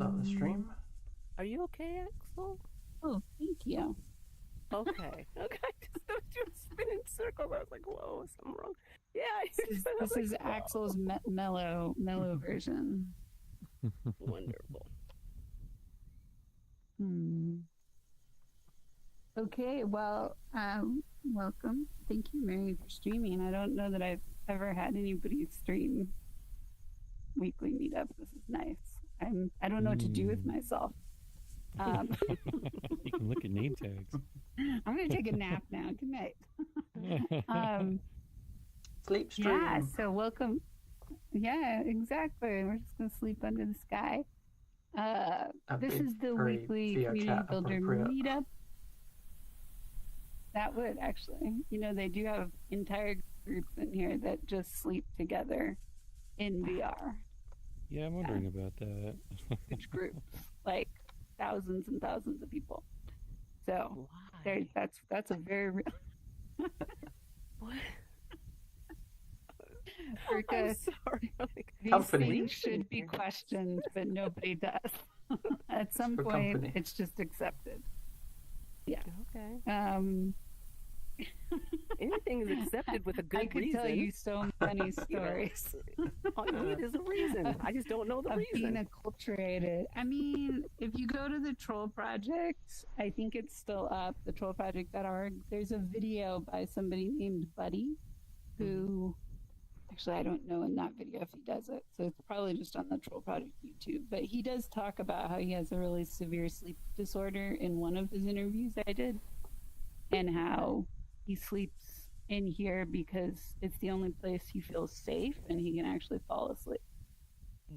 start the stream. Are you okay, Axel? Oh, thank you. Okay. Okay. I just thought you were spinning circles. I was like, whoa, something wrong. Yeah. This is Axel's mellow version. Wonderful. Okay, well, welcome. Thank you, Mary, for streaming. I don't know that I've ever had anybody stream weekly meetup. This is nice. I don't know what to do with myself. You can look at name tags. I'm gonna take a nap now. Good night. Sleep stream. Yeah, so welcome. Yeah, exactly. We're just gonna sleep under the sky. This is the weekly community builder meetup. That would actually, they do have entire groups in here that just sleep together in VR. Yeah, I'm wondering about that. Huge groups, like thousands and thousands of people. So that's a very real. What? I'm sorry. These things should be questioned, but nobody does. At some point, it's just accepted. Yeah. Okay. Anything is accepted with a good reason. I could tell you so many stories. All you need is a reason. I just don't know the reason. Being acculturated. I mean, if you go to the Troll Project, I think it's still up, the trollproject.org. There's a video by somebody named Buddy, who, actually, I don't know in that video if he does it, so it's probably just on the Troll Project YouTube. But he does talk about how he has a really severe sleep disorder in one of his interviews I did, and how he sleeps in here because it's the only place he feels safe and he can actually fall asleep.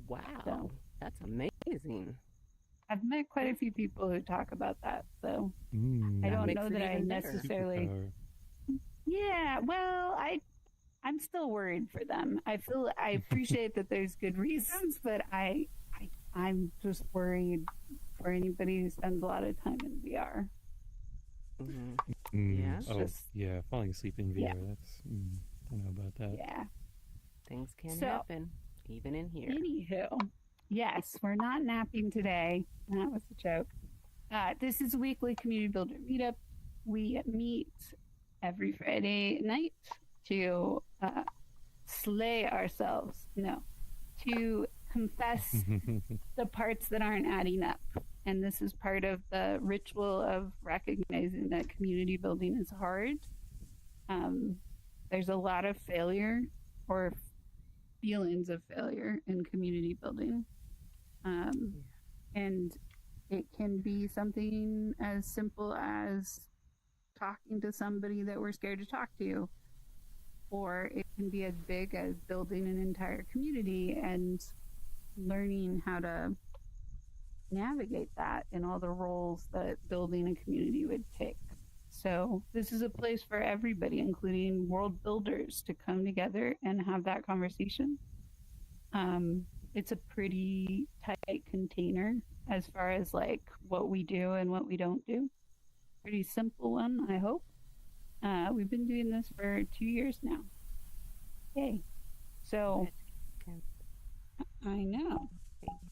Wow, so, that's amazing. I've met quite a few people who talk about that, so I don't know that I necessarily. Yeah, well, I'm still worried for them. I appreciate that there's good reasons, but I'm just worried for anybody who spends a lot of time in VR. Yeah. Falling asleep in VR. That's I don't know about that. Yeah, things can happen even in here. Anywho, yes, we're not napping today. That was a joke. This is a weekly community builder meetup. We meet every Friday night to slay ourselves. No, to confess the parts that aren't adding up. And this is part of the ritual of recognizing that community building is hard. There's a lot of failure or feelings of failure in community building. And it can be something as simple as talking to somebody that we're scared to talk to, or it can be as big as building an entire community and learning how to navigate that in all the roles that building a community would take. So this is a place for everybody, including world builders, to come together and have that conversation. It's a pretty tight container as far as like what we do and what we don't do. Pretty simple one, I hope. We've been doing this for 2 years now. Yay. So I know.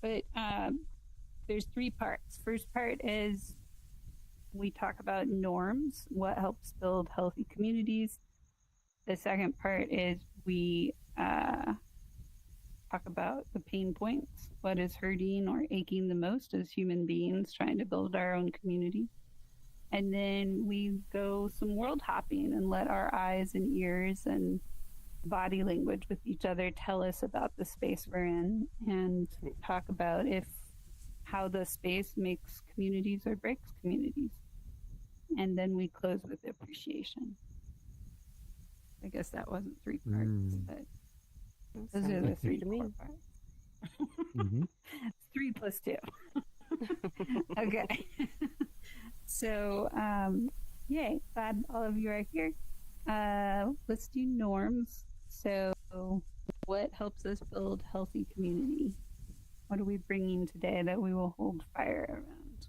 But there's 3 parts. First part is we talk about norms, what helps build healthy communities. The second part is we talk about the pain points, what is hurting or aching the most as human beings trying to build our own community. And then we go some world hopping and let our eyes and ears and body language with each other tell us about the space we're in, and talk about how the space makes communities or breaks communities. And then we close with appreciation. I guess that wasn't 3 parts, but those are the 3 to 4 parts. It's 3 plus 2. Okay. So, yay, glad all of you are here. Let's do norms. So, what helps us build healthy community? What are we bringing today that we will hold fire around?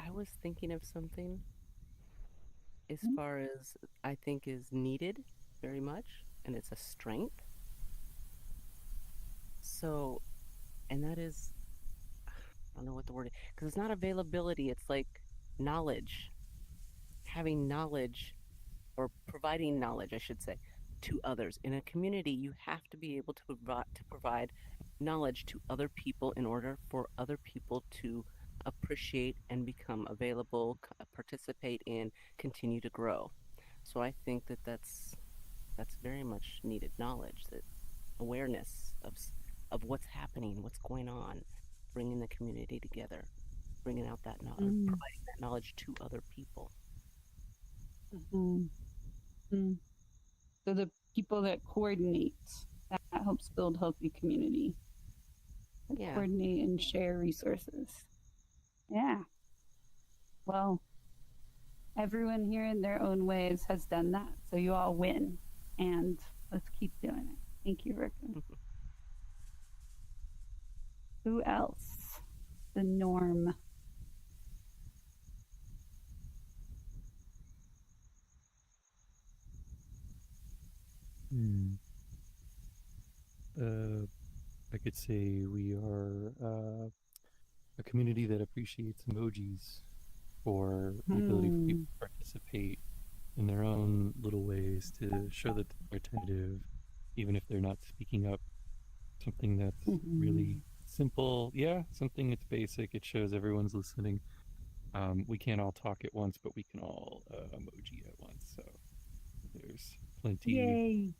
I was thinking of something as far as I think is needed very much and it's a strength. So, and that is, I don't know what the word is, because it's not availability, it's like knowledge. Having knowledge, or providing knowledge, I should say, to others. In a community, you have to be able to provide knowledge to other people in order for other people to appreciate and become available, participate in, continue to grow. So I think that that's very much needed knowledge, that awareness of what's happening, what's going on, bringing the community together, bringing out that knowledge, Mm. providing that knowledge to other people. Mhm. Mm. So the people that coordinate, that helps build healthy community. That Yeah. coordinate and share resources. Yeah. Well, everyone here in their own ways has done that. So you all win. And let's keep doing it. Thank you, Rika. Who else? The norm. Hmm. I could say we are a community that appreciates emojis for the ability for people to participate in their own little ways to show that they're attentive, even if they're not speaking up. Something that's really simple. Yeah, something that's basic. It shows everyone's listening. We can't all talk at once, but we can all emoji at once. So there's plenty Yay.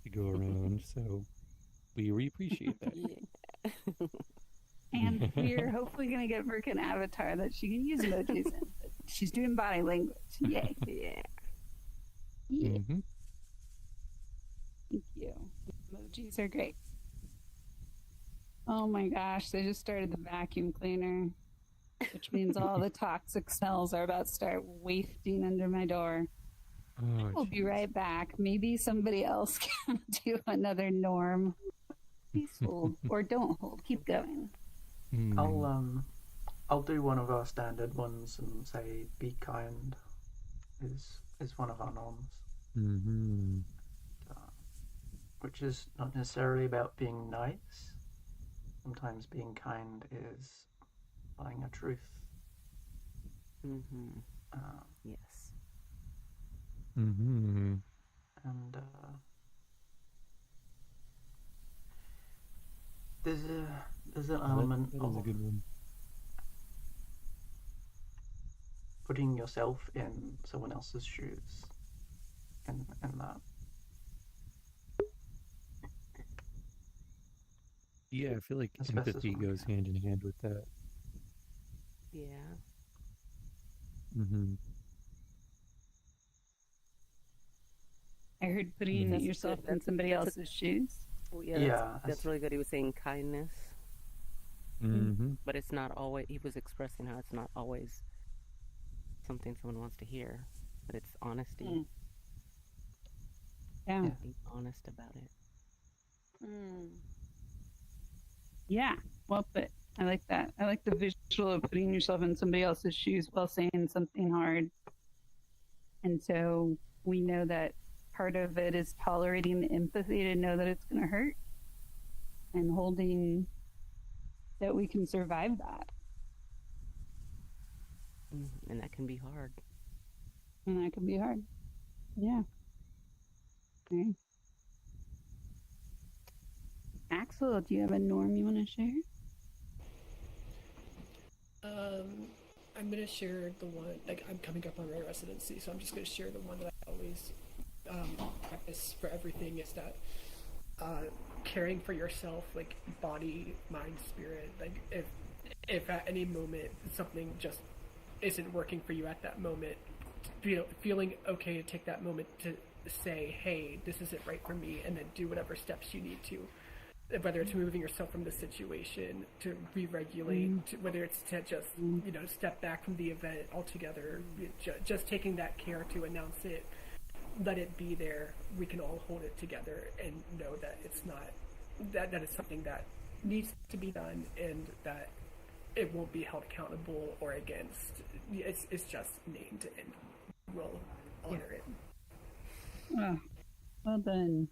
to go around. So we appreciate that. Yeah. And we're hopefully going to get Merc an avatar that she can use emojis in. She's doing body language. Yay. Yeah. Yeah. Mm-hmm. Thank you. Emojis are great. Oh my gosh, they just started the vacuum cleaner, which means all the toxic smells are about to start wafting under my door. Oh, We'll be jeez. right back. Maybe somebody else can do another norm. Please hold or don't hold. Keep going. I'll do one of our standard ones and say be kind is one of our norms. Mm-hmm. Which is not necessarily about being nice. Sometimes being kind is telling a truth. Mm-hmm. Yes. Mm-hmm. And there's an element That is a of good one. putting yourself in someone else's shoes, and that. Yeah, I feel like As best as empathy one goes can. hand in hand with that. Yeah. Mm-hmm. I heard putting That's yourself good. in somebody That's a- else's shoes. Oh, yeah, Yeah, that's really good. He was saying kindness, Mm-hmm. but it's not always. He was expressing how it's not always something someone wants to hear, but it's honesty. Mm. Yeah. Yeah. Being honest about it. Yeah. Well put. I like that. I like the visual of putting yourself in somebody else's shoes while saying something hard. And so we know that part of it is tolerating the empathy to know that it's going to hurt and holding that we can survive that. And that can be hard. And that can be hard. Yeah. Okay. Axel, do you have a norm you want to share? I'm gonna share the one, like, I'm coming up on my residency, so I'm just gonna share the one that I always practice for everything, is that caring for yourself, like body, mind, spirit. Like if at any moment something just isn't working for you at that moment, feeling okay to take that moment to say, hey, this isn't right for me, and then do whatever steps you need to, whether it's removing yourself from the situation to re-regulate, whether it's to just step back from the event altogether, just taking that care to announce it, let it be there. We can all hold it together and know that it's not that is something that needs to be done, and that it won't be held accountable or against. It's just named, and we'll honor it. Oh, Well done.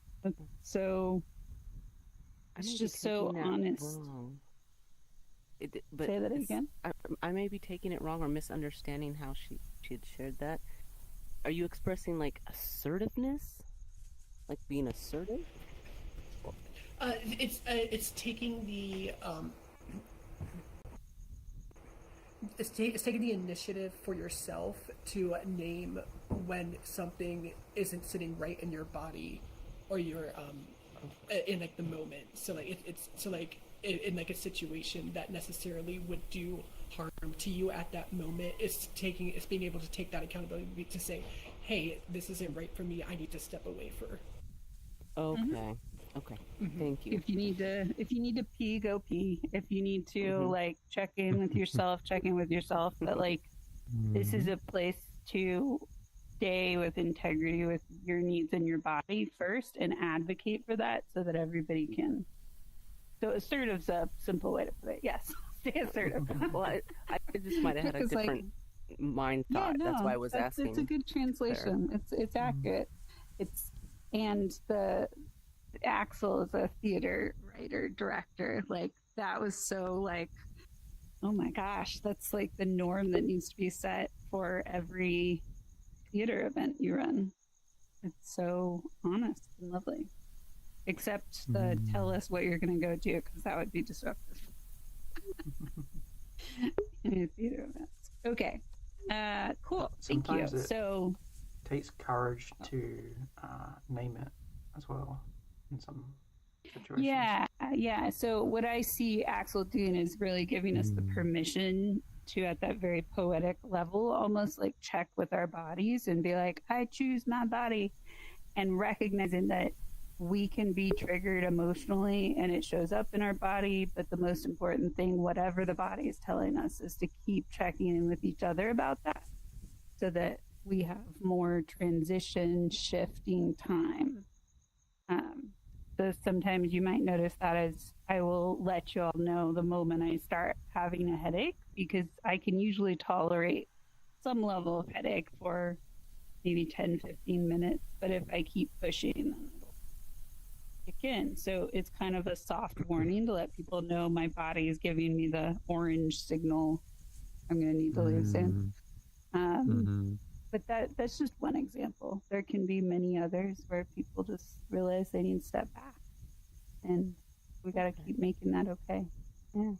So I it's may be just so taking that honest. wrong. But Say that it's, again. I may be taking it wrong or misunderstanding how she had shared that. Are you expressing like assertiveness, like being assertive? It's taking the it's taking the initiative for yourself to name when something isn't sitting right in your body or your in like the moment. So like it's so like in like a situation that necessarily would do harm to you at that moment, it's being able to take that accountability to say, hey, this isn't right for me, I need to step away for. Okay. Okay. Thank you. If you need to pee, go pee. If you need to like check in with yourself, check in with yourself. But like this is a place to stay with integrity with your needs and your body first and advocate for that so that everybody can. So assertive's a simple way to put it. Yes, stay assertive. Well, I just might have had a Because, like, different mind yeah, thought. That's why no, I was it's asking. a good translation. It's accurate. It's and the Axel is a theater writer director. Like that was so like, oh my gosh, that's like the norm that needs to be set for every theater event you run. It's so honest and lovely. Except the tell us what you're going to go do because that would be disruptive in a theater event. Okay, cool. Thank you. Sometimes it So takes courage to name it as well in some situations. yeah. So what I see Axel doing is really giving us the permission to, at that very poetic level, almost like check with our bodies and be like, I choose my body, and recognizing that we can be triggered emotionally and it shows up in our body. But the most important thing, whatever the body is telling us, is to keep checking in with each other about that so that we have more transition shifting time. So sometimes you might notice that as I will let you all know the moment I start having a headache, because I can usually tolerate some level of headache for maybe 10, 15 minutes. But if I keep pushing, then it'll kick in. So it's kind of a soft warning to let people know my body is giving me the orange signal. I'm going to need to leave soon. But that's just one example. There can be many others where people just realize they need to step back. And we got to keep making that okay. Yeah.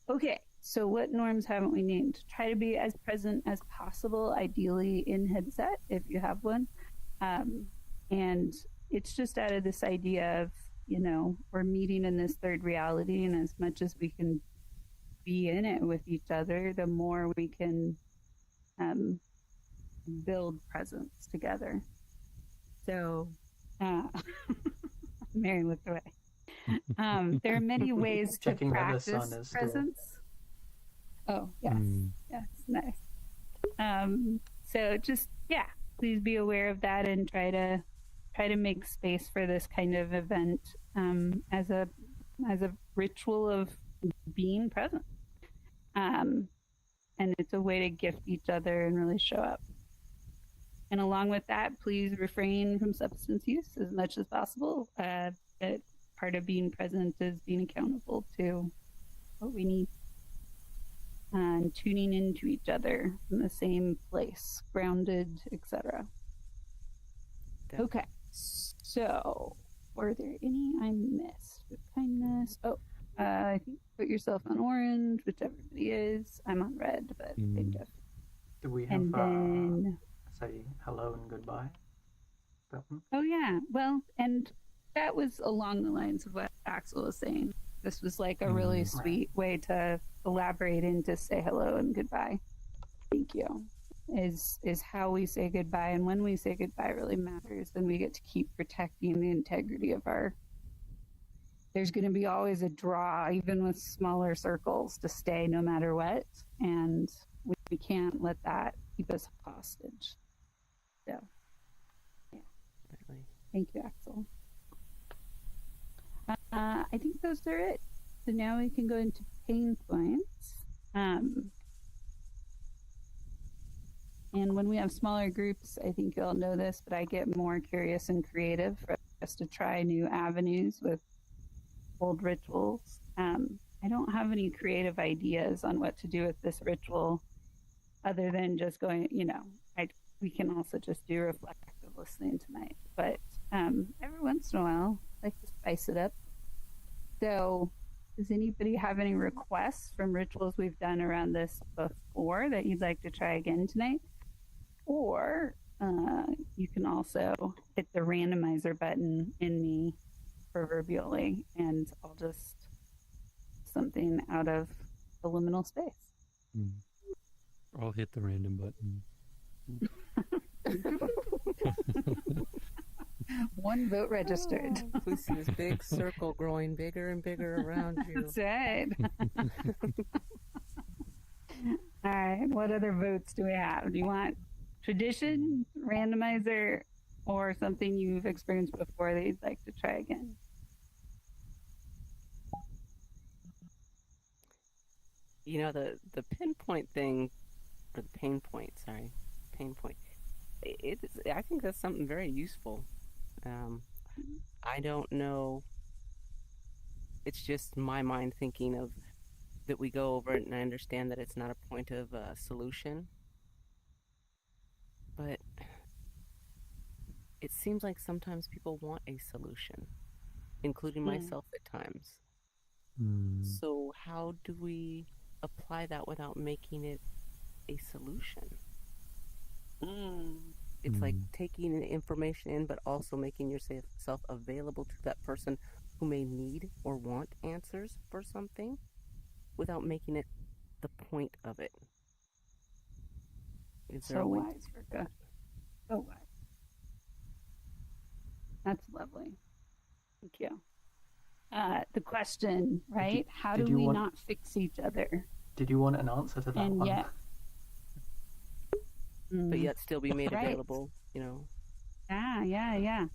Okay. So what norms haven't we named? Try to be as present as possible, ideally in headset if you have one. And it's just out of this idea of, we're meeting in this third reality. And as much as we can be in it with each other, the more we can build presence together. So, Mary looked away. There are many ways to Checking that the practice sun is still. presence. Oh, yes. Yes, nice. So just, please be aware of that and try to make space for this kind of event as a ritual of being present. And it's a way to gift each other and really show up. And along with that, please refrain from substance use as much as possible. That part of being present is being accountable to what we need and tuning into each other in the same place, grounded, etc. Okay, so were there any I missed? With kindness. Oh, I think put yourself on orange, which everybody is. I'm on red, but thank you. Do we have And then say hello and goodbye? Oh yeah, well, and that was along the lines of what Axel was saying. This was like a really sweet way to elaborate and to say hello and goodbye. Thank you. Is how we say goodbye, and when we say goodbye really matters. Then we get to keep protecting the integrity of our. There's going to be always a draw, even with smaller circles, to stay no matter what, and we can't let that keep us hostage. So, yeah. Thank you, Axel. I think those are it. So now we can go into pain points. And when we have smaller groups, I think you all know this, but I get more curious and creative for us to try new avenues with old rituals. I don't have any creative ideas on what to do with this ritual other than just going, we can also just do reflective listening tonight. But every once in a while, I like to spice it up. So, does anybody have any requests from rituals we've done around this before that you'd like to try again tonight? Or you can also hit the randomizer button in me proverbially, and I'll just something out of the liminal space. I'll hit the random button. One vote registered. Oh, we see this big circle growing bigger and bigger around you. That's right. All right. What other votes do we have? Do you want tradition, randomizer, or something you've experienced before that you'd like to try again? The pinpoint thing, or the pain point, pain point. I think that's something very useful. I don't know. It's just my mind thinking of that we go over it, and I understand that it's not a point of solution. But it seems like sometimes people want a solution, including myself at times. So how do we apply that without making it a solution? It's like taking the information in, but also making yourself available to that person who may need or want answers for something without making it the point of it. Is there So a way? wise, Rika. So wise. That's lovely. Thank you. The question, right? How do we not fix each other? Did you want an answer to that And one? yet, But yet still be made Right. available, Yeah.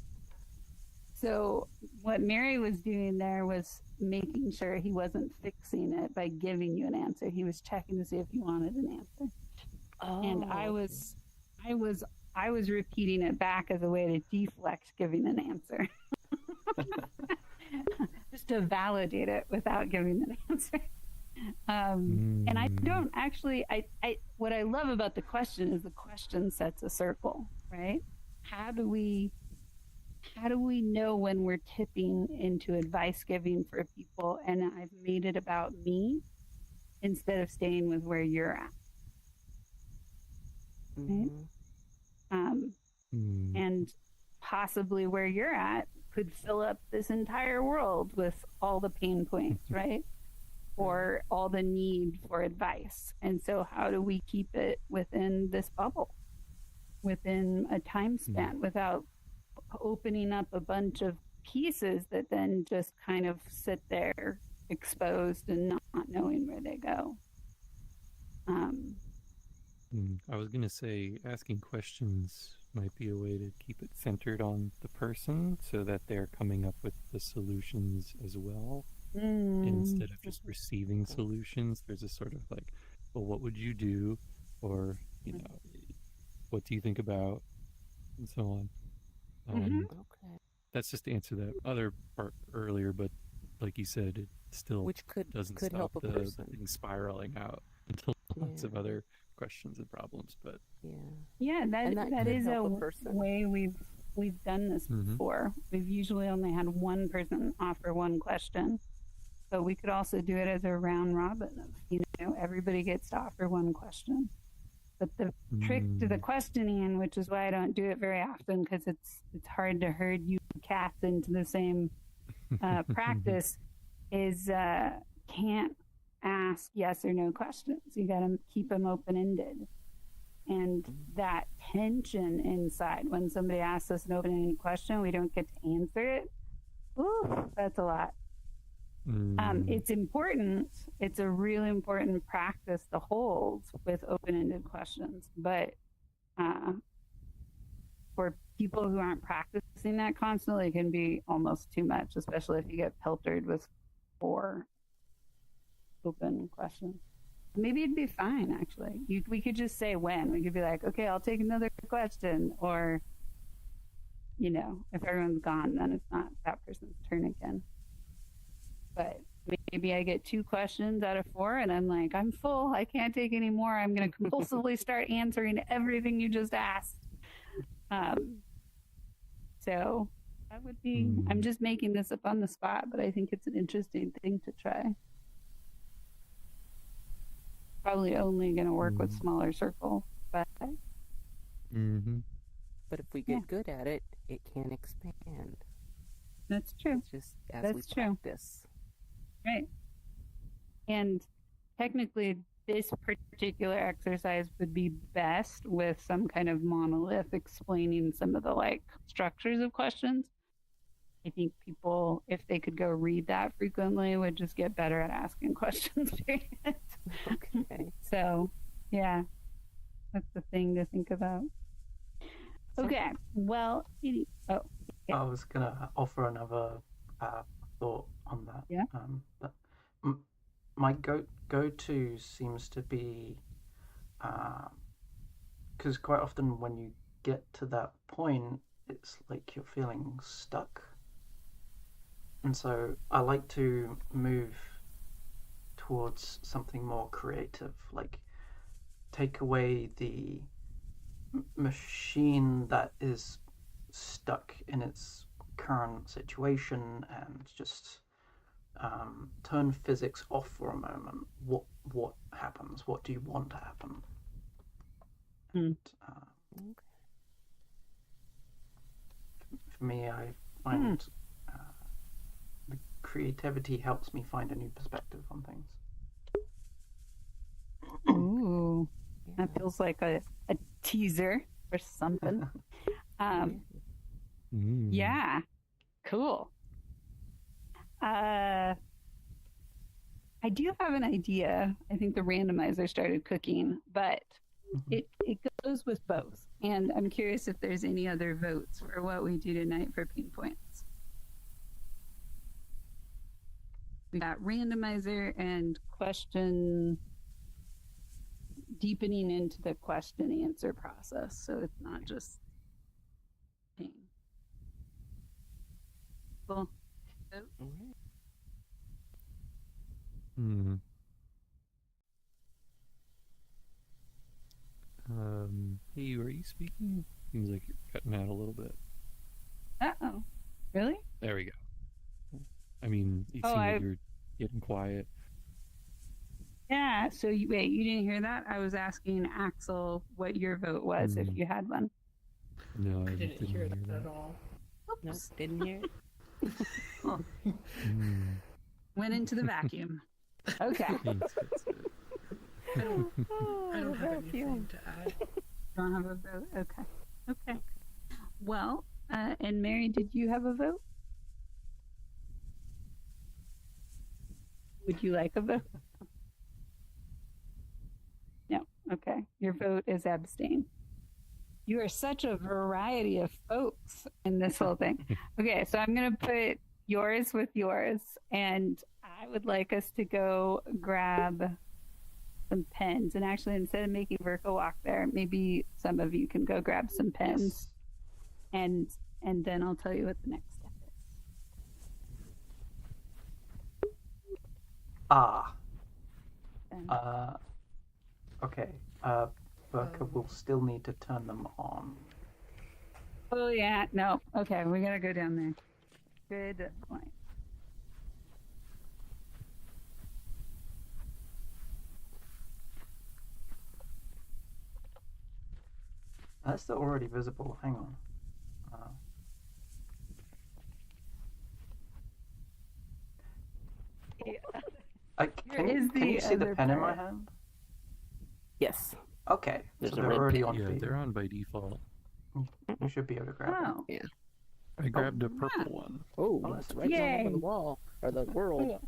So what Mary was doing there was making sure he wasn't fixing it by giving you an answer. He was checking to see if you wanted an answer. And I was repeating it back as a way to deflect giving an answer. Just to validate it without giving an answer. And I don't actually, what I love about the question is the question sets a circle, right? How do we know when we're tipping into advice giving for people and I've made it about me instead of staying with where you're at? Right? And possibly where you're at could fill up this entire world with all the pain points, right? Or all the need for advice. And so how do we keep it within this bubble, within a time span, without opening up a bunch of pieces that then just kind of sit there exposed and not knowing where they go? I was going to say asking questions might be a way to keep it centered on the person so that they're coming up with the solutions as well. Instead of just receiving solutions, there's a sort of like, well, what would you do? Or, what do you think about? And so on. Okay. That's just to answer that other part earlier, but like you said, it still Which could doesn't help stop a the person. thing spiraling out into lots of other questions and problems. But that is help a a person. way we've done this before. We've usually only had one person offer one question, but we could also do it as a round robin of everybody gets to offer one question. But the trick to the questioning, which is why I don't do it very often, because it's hard to herd you cats into the same practice, is can't ask yes or no questions. You got to keep them open-ended. And that tension inside when somebody asks us an open-ended question, we don't get to answer it. Ooh, that's a lot. It's important. It's a really important practice to hold with open-ended questions. But for people who aren't practicing that constantly, it can be almost too much, especially if you get peltered with 4 open questions. Maybe it'd be fine, actually. We could just say when. We could be like, okay, I'll take another question. Or, if everyone's gone, then it's not that person's turn again. But maybe I get 2 questions out of 4 and I'm like, I'm full. I can't take any more. I'm going to compulsively start answering everything you just asked. So that would be, I'm just making this up on the spot, but I think it's an interesting thing to try. Probably only going to work with smaller circles, but But if we get good at it, it can expand. That's true. It's just as That's we true. practice. Right. And technically, this particular exercise would be best with some kind of monolith explaining some of the structures of questions. I think people, if they could go read that frequently, would just get better at asking questions. Okay. So, yeah, that's the thing to think about. Okay. Well, I was gonna offer another thought on that. Yeah. But my go-to seems to be because quite often when you get to that point, it's like you're feeling stuck, and so I like to move towards something more creative, like take away the machine that is stuck in its current situation and just turn physics off for a moment. What happens? What do you want to happen? And, for me, I find the creativity helps me find a new perspective on things. Ooh, that feels like a teaser or something. Yeah, cool. I do have an idea. I think the randomizer started cooking, but it goes with both. And I'm curious if there's any other votes for what we do tonight for pain points. We got randomizer and question, deepening into the question answer process, so it's not just pain. Cool. Hey, are you speaking? Seems like you're cutting out a little bit. Uh-oh. Really? There we go. I mean, it seemed like you're getting quiet. Yeah, so wait, you didn't hear that? I was asking Axel what your vote was if you had one. No, I didn't hear that at all. No, didn't hear it. Went into the vacuum. Okay. I don't have anything to add. Don't have a vote? Okay. Okay. Well, and Mary, did you have a vote? Would you like a vote? No. Okay. Your vote is abstain. You are such a variety of folks in this whole thing. Okay, so I'm going to put yours with yours, and I would like us to go grab some pens. And actually, instead of making Verka walk there, maybe some of you can go grab some pens, and then I'll tell you what the next step is. Okay. Verka will still need to turn them on. Oh yeah, no. Okay, we gotta go down there. Good point. That's still already visible. Hang on. Can you see the pen in my hand? Yes. Okay, There's so a they're red already pen. on for Yeah, you. they're on by default. You should be able to grab them. Oh, Yeah. I grabbed a purple one. Oh, Oh, it's that's right all over Yay. the wall or the world.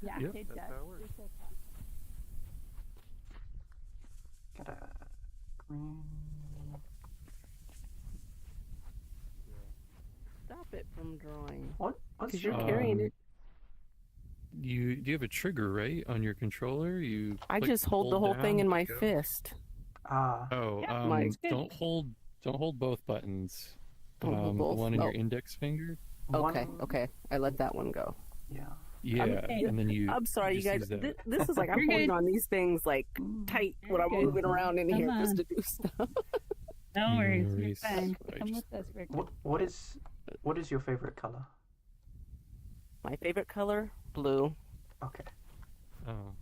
yeah, Yep, it that's does. how it works. Got a green. Stop it from drawing. What's Because your you're carrying it. you do you have a trigger, right, on your controller? You I click just hold the whole down thing in to my go? fist. Ah, Oh, Yeah, My don't hold both buttons. don't hold The both. one in your Oh, index finger. okay, one. okay. I let that one go. Yeah. Yeah, Okay. and then I'm sorry, you just guys. use that. This is like I'm You're holding good. on these things like tight when You're I'm good. moving around in Come here just on. to do stuff. No No worries. You're worries. fine. I Come just- with us, Rick. What is your favorite color? My favorite color, blue. Okay. Oh.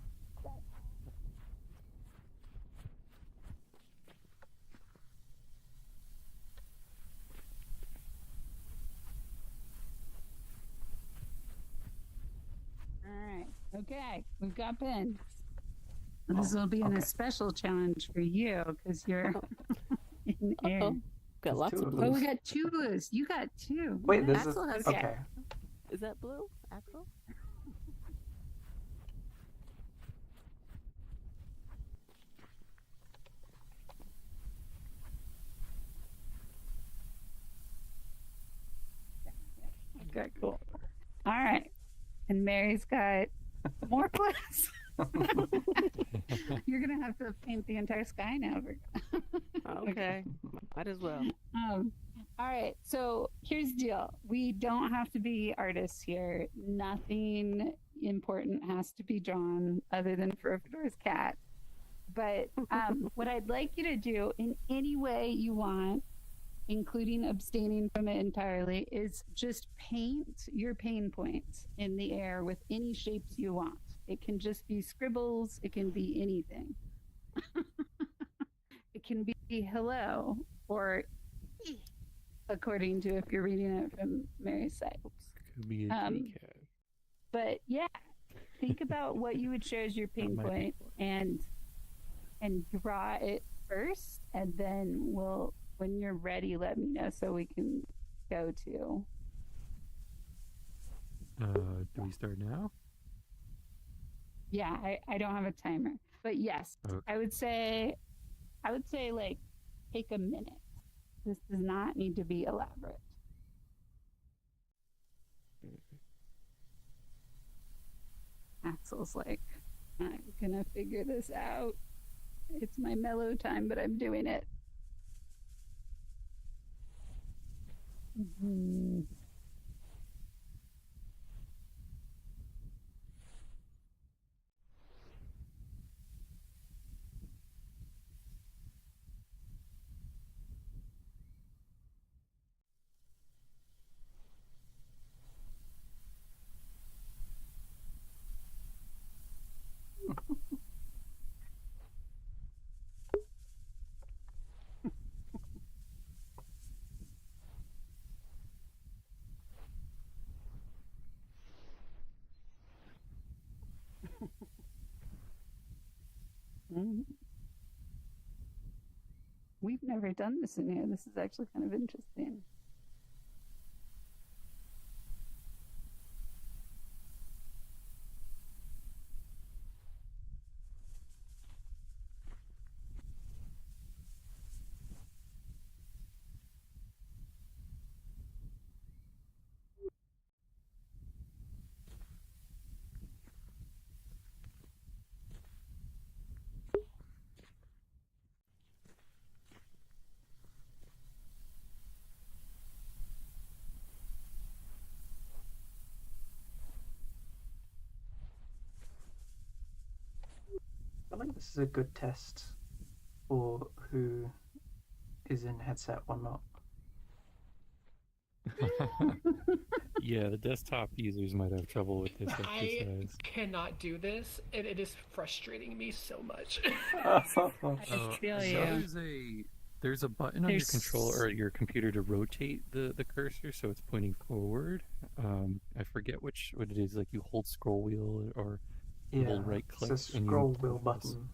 All right. Okay. We've got pins. This will be okay. a special challenge for you because you're in air. Oh, got There's lots two of of Oh, blues. we got two blues. You got two. Wait, Nice. there's a. Axel has. Okay. Is that blue? Axel? Okay, cool. All right. And Mary's got more blues. You're going to have to paint the entire sky now. Okay, might as well. All right. So here's the deal. We don't have to be artists here. Nothing important has to be drawn other than Fedor's cat. But what I'd like you to do in any way you want, including abstaining from it entirely, is just paint your pain points in the air with any shapes you want. It can just be scribbles. It can be anything. It can be hello or according to if you're reading it from Mary's side. Could be a kitty cat. But yeah, think about what you would share as your pain That might point and draw it first, and then when you're ready, let me know so we can go to. Do we start now? Yeah, I don't have a timer, but yes, Okay. I would say like take a minute. This does not need to be elaborate. Axel's like, I'm gonna figure this out. It's my mellow time, but I'm doing it. Mhm. Mhm. We've never done this in here. This is actually kind of interesting. I think this is a good test for who is in headset or not. Yeah, the desktop users might have trouble with this I exercise. cannot do this, and it is frustrating me so much. I Oh, feel so you. there's a button on your There's- control or your computer to rotate the cursor so it's pointing forward. I forget what it is. Like you hold scroll wheel or Yeah, hold right it's click a and you scroll wheel press. button,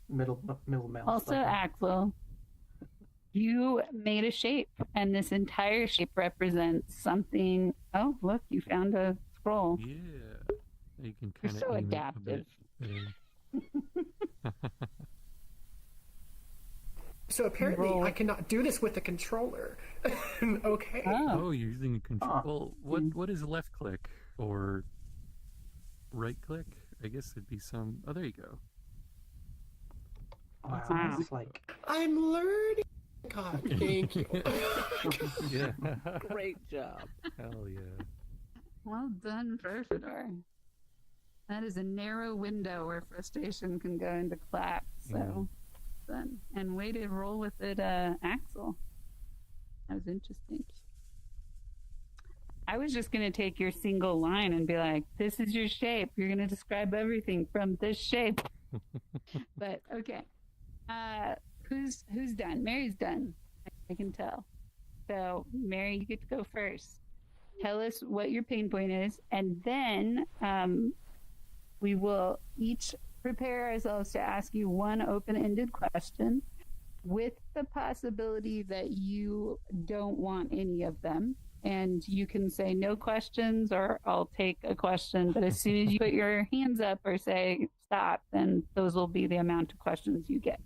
middle mouse. Also, button. Axel, you made a shape, and this entire shape represents something. Oh, look, you found a scroll. Yeah, you can You're kind of so aim adaptive. it a bit. So apparently, Roll. I cannot do this with the controller. Okay. Oh, Oh, you're using a control. Ah. Well, what is left click or right click. I guess it'd be some. Oh, there you go. Wow, Wow. it's like I'm learning. God, thank you. Yeah. Great job. Hell yeah. Well done, Fedor. That is a narrow window where frustration can go into clap. So, done. And way to roll with it, Axel. That was interesting. I was just going to take your single line and be like, this is your shape. You're going to describe everything from this shape. But okay. Who's done? Mary's done. I can tell. So, Mary, you get to go first. Tell us what your pain point is, and then we will each prepare ourselves to ask you one open-ended question with the possibility that you don't want any of them. And you can say no questions or I'll take a question. But as soon as you put your hands up or say stop, then those will be the amount of questions you get.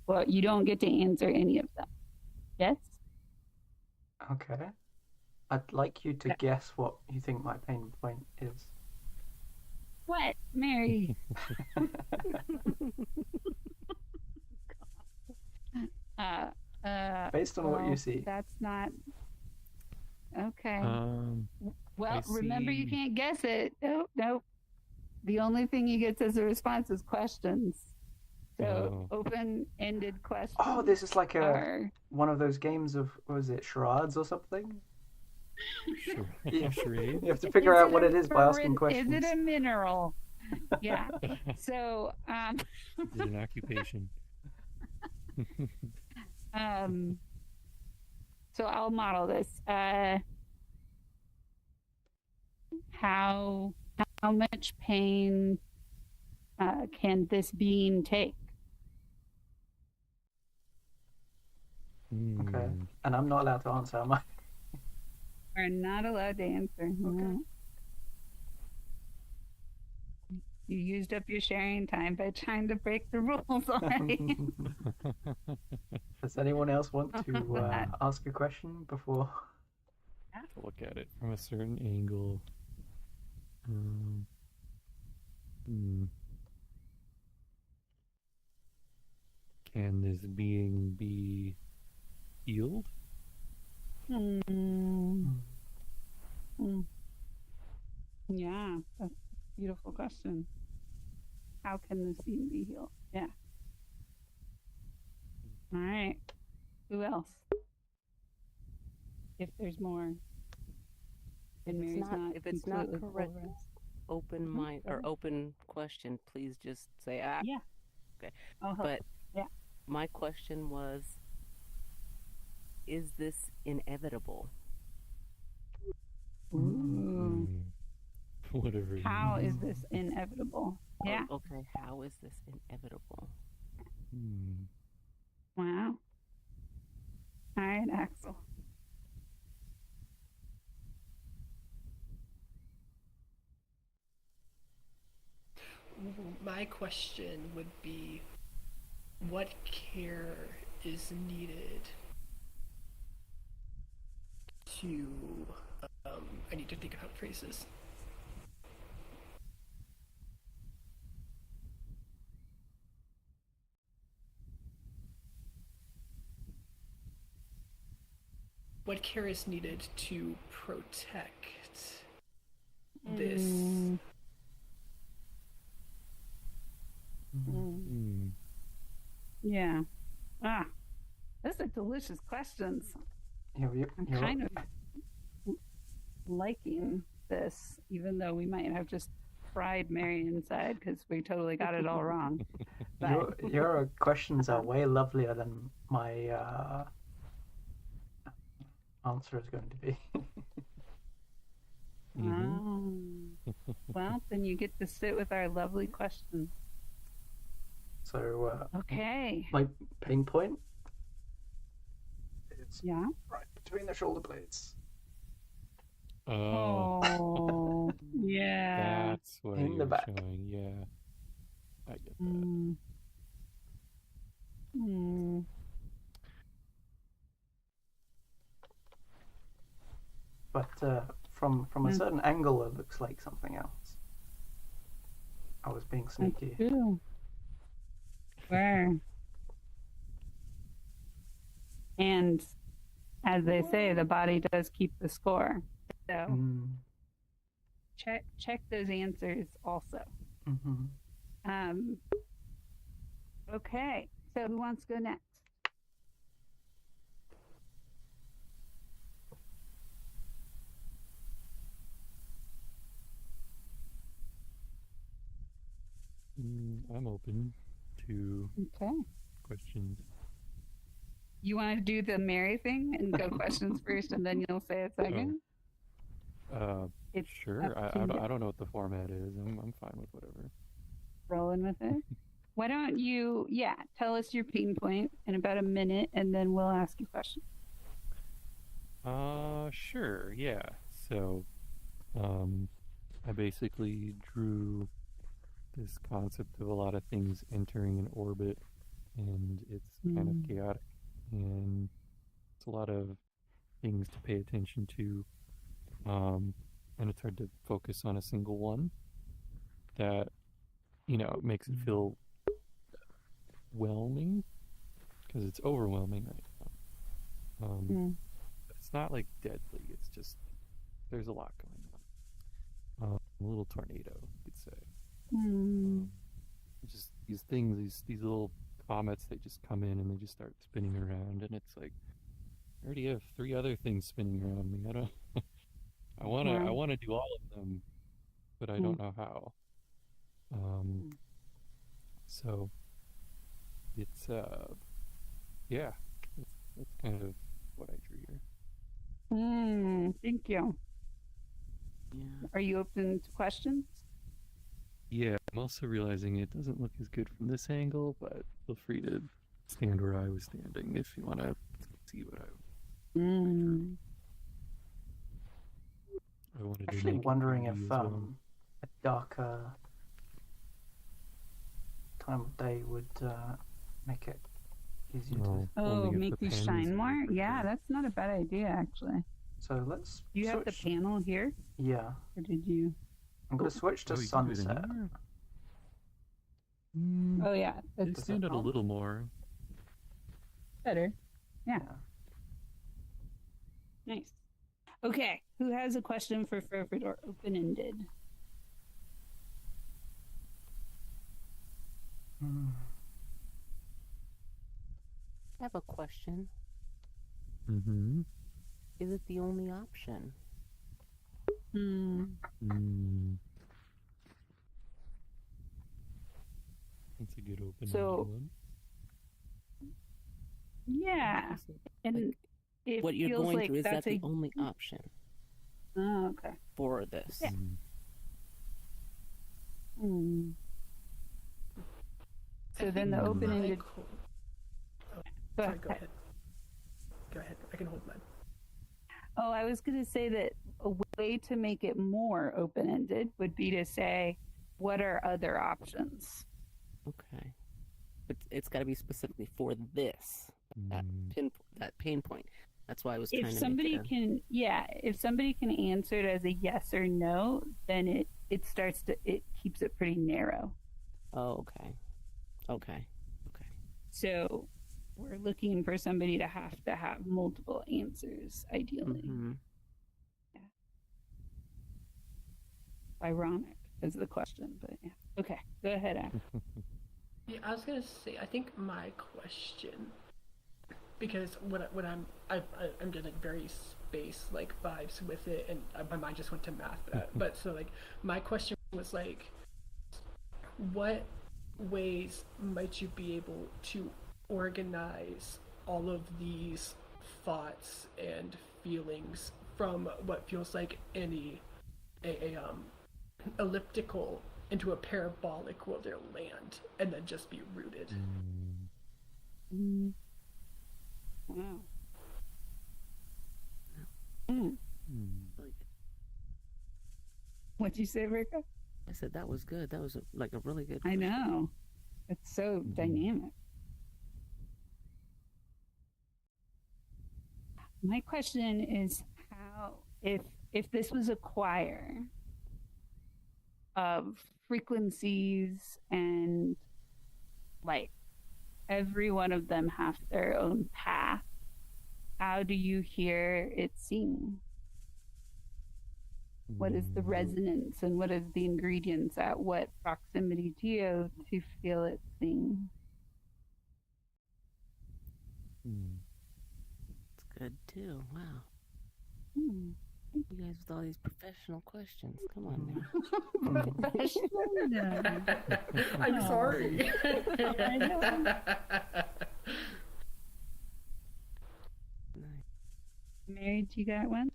Well, you don't get to answer any of them. Yes? okay. I'd like you to guess what you think my pain point is. What, Mary? Based on what you well, see. That's not okay. Well, I remember you see. can't guess it. Nope. The only thing you get as a response is questions. So open-ended questions. Oh, this is like are... one of those games of, what was it, charades or something? Sure. Yeah. Charade. You have to figure out what it is by asking questions. Is it a mineral? Yeah. So, Is it an occupation? so I'll model this. How much pain can this being take? Okay. And I'm not allowed to answer, am I? We're not allowed to answer. Okay. No. You used up your sharing time by trying to break the rules already. Does anyone else want to ask a question before? To look at it from a certain angle. Can this being be healed? Yeah, that's a beautiful question. How can this being be healed? Yeah. All right. Who else? If there's more. If it's not correct, open mind or open question, please just say yeah. Okay. But yeah. My question was, is this inevitable? Ooh. Whatever. How is this inevitable? Yeah. Okay, how is this inevitable? Wow. All right, Axel. My question would be, what care is needed to, I need to think about phrases. What care is needed to protect this? Yeah. Those are delicious questions. I'm kind of liking this, even though we might have just fried Mary inside because we totally got it all wrong. But Your questions are way lovelier than my answer is going to be. Well, then you get to sit with our lovely questions. So, okay. My pain point is right between the shoulder blades. Oh, yeah. That's what in the back. Showing. Yeah, I get that. But from a certain angle, it looks like something else. I was being That's sneaky. true. Where? And as they say, the body does keep the score. So Mm. check those answers also. Mm-hmm. Okay. So who wants to go next? I'm open to Okay. questions. You want to do the Mary thing and go questions first, and then you'll say a second? It's Sure. up to you. I don't know what the format is. I'm fine with whatever. Rolling with it. Why don't you, tell us your pain point in about a minute, and then we'll ask you questions. Sure. Yeah. So, I basically drew this concept of a lot of things entering an orbit, and it's kind of chaotic, and it's a lot of things to pay attention to, and it's hard to focus on a single one that, makes it feel whelming, because it's overwhelming right now. But it's not like deadly, it's just, there's a lot going on. A little tornado, you could say. Just these things, these little comets, they just come in and they just start spinning around, and it's like, I already have 3 other things spinning around me. I don't. I wanna do all of them, but I don't know how. So it's yeah, that's kind of what I drew here. Thank you. Yeah. Are you open to questions? Yeah, I'm also realizing it doesn't look as good from this angle, but feel free to stand where I was standing if you want to see what I wanted to Actually make it wondering 3D if as well. a darker time of day would make it easier No, to. only if Make the these pens shine are more? Yeah, brighter. that's not a bad idea, actually. So let's. Do you have the switch. panel here, Yeah, or did you? I'm gonna switch to you can do it sunset. anywhere? Oh, yeah, They that's stand out a help? little more. better. Yeah. Yeah. Nice. Okay, who has a question for Furford or open-ended? I have a question. Mm-hmm. Is it the only option? That's a good open-ended So, one. yeah, Is it, and like, it what you're feels going like through, is that that's the only option Oh, okay. for this? Yeah. So then the open-ended. Sorry, go ahead. Go ahead. I can hold mine. Oh, I was going to say that a way to make it more open-ended would be to say, what are other options? Okay. But it's got to be specifically for this, that pain point. That's why I was trying If to somebody make it if somebody can answer it as a yes or no, then it keeps it pretty narrow. Oh, okay. So we're looking for somebody to have multiple answers, ideally. Mm-hmm. Yeah. Ironic is the question, but yeah. Okay, go ahead, Ash. Yeah, I was gonna say. I think my question, because when I'm getting like very space like vibes with it, and my mind just went to math. But so like my question was like, what ways might you be able to organize all of these thoughts and feelings from what feels like a elliptical into a parabolic where they'll land and then just be rooted. Wow. What'd you say, Rika? I said that was good. That was like a really good I question. know. It's so dynamic. My question is how if this was a choir, of frequencies and light. Every one of them have their own path. How do you hear it sing? What is the resonance and what is the ingredients at what proximity to you to feel it sing? It's good too. Wow. Hmm. You guys with all these professional questions. Come on now. I'm sorry. I know. Nice. Married, you got one?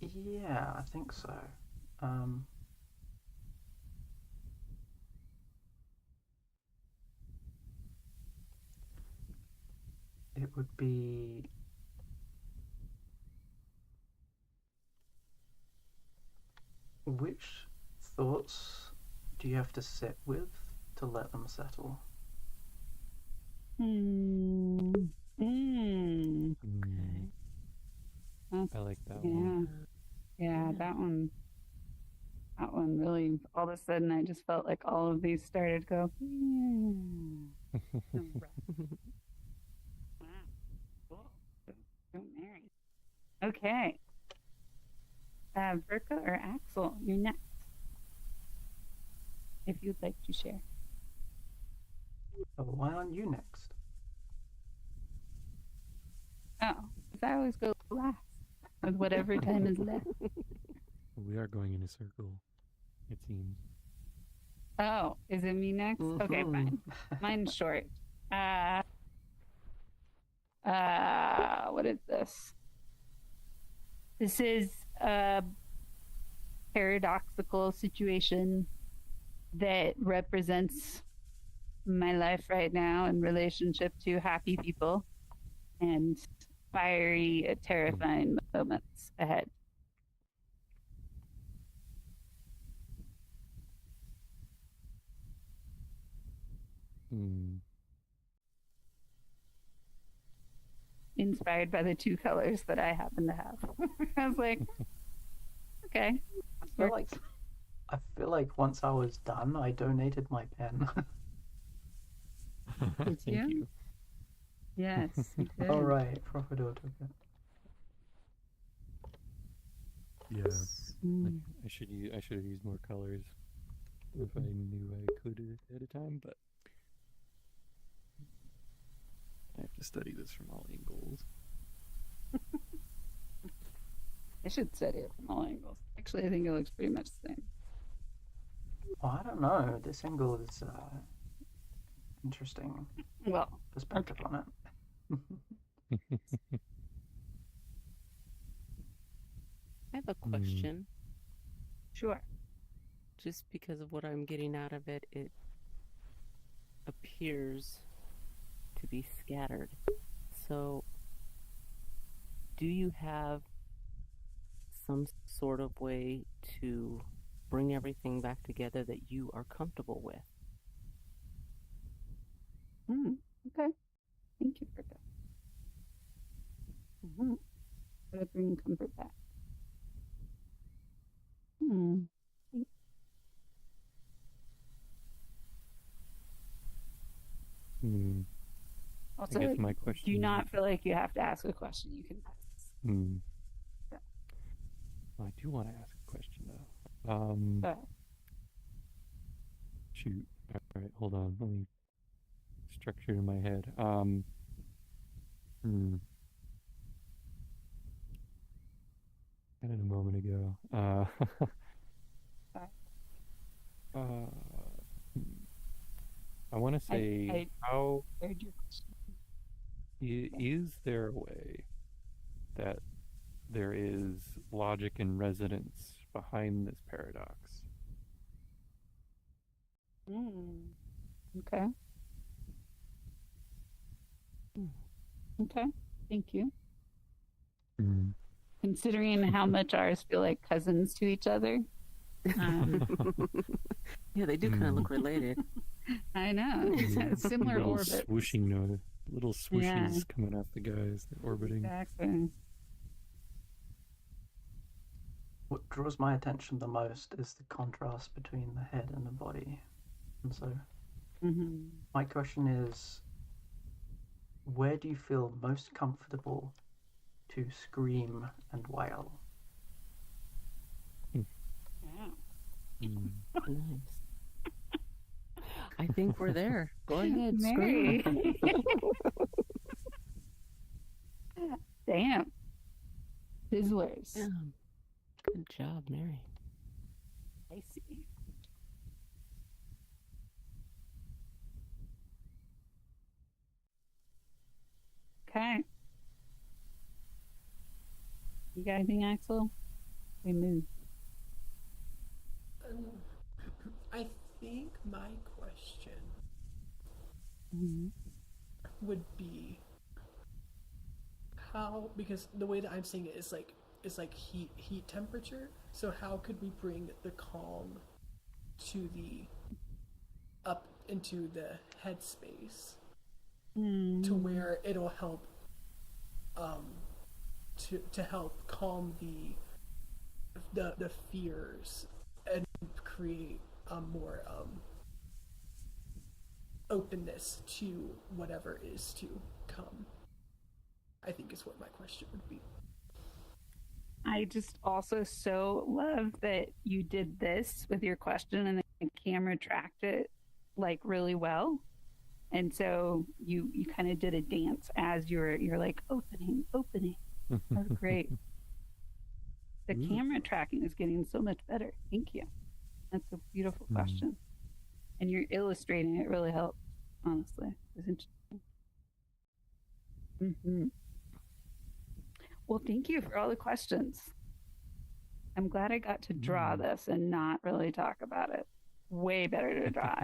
Yeah, I think so. It would be which thoughts do you have to sit with to let them settle? Hmm. Okay. I like that one. Yeah, that one. That one really. All of a sudden, I just felt like all of these started to go. Wow. Cool. Don't marry. Okay. Verka or Axel, you're next. If you'd like to share. Oh, why aren't you next? Oh, because I always go last with whatever time is left. We are going in a circle, it seems. Oh, is it me next? Okay, fine. Mine's short. What is this? This is a paradoxical situation that represents my life right now in relationship to happy people and fiery, terrifying moments ahead. Inspired by the two colors that I happen to have. I was like, okay. I feel like once I was done, I donated my pen. Did Thank you. Yes, you did. All right, Profidor took it. Yeah. Mm. I should have used more colors if I knew I could at a time, but I have to study this from all angles. I should study it from all angles. Actually, I think it looks pretty much the same. Oh, I don't know. This angle is interesting Well, perspective on it. I have a question. sure. Just because of what I'm getting out of it, it appears to be scattered. So, do you have some sort of way to bring everything back together that you are comfortable with? Okay. Thank you for that. How to bring comfort back. Also, I guess my question. Do not feel like you have to ask a question. You can pass. Yeah. Well, I do want to ask a question though. Shoot. All right, hold on. Let me structure in my head. Had it a moment ago. I want to say, how heard your question. Is there a way that there is logic and resonance behind this paradox? Okay. Okay. Thank you. Considering how much ours feel like cousins to each other. Yeah, they do kind of look related. I know. Similar little orbits. Swooshing, little swooshes coming off the guys. They're orbiting. Exactly. what draws my attention the most is the contrast between the head and the body. And so Mm-hmm. my question is, where do you feel most comfortable to scream and wail? Yeah. Mm. Nice. I think we're there. Go ahead, Mary. scream. Damn. Sizzlers. Yeah. Good job, Mary. I see. Okay. You got anything, Axel? We move. I think my question Mm-hmm. would be how, because the way that I'm seeing it is like heat temperature. So how could we bring the calm to the up into the headspace to where it'll help um to help calm the fears and create more openness to whatever is to come, I think is what my question would be. I just also so love that you did this with your question and the camera tracked it like really well. And so you kind of did a dance as you're like opening. That's great. The Ooh. camera tracking is getting so much better. Thank you. That's a beautiful question. And you're illustrating it really helped, honestly. It's interesting. Mm-hmm. Well, thank you for all the questions. I'm glad I got to draw this and not really talk about it. Way better to draw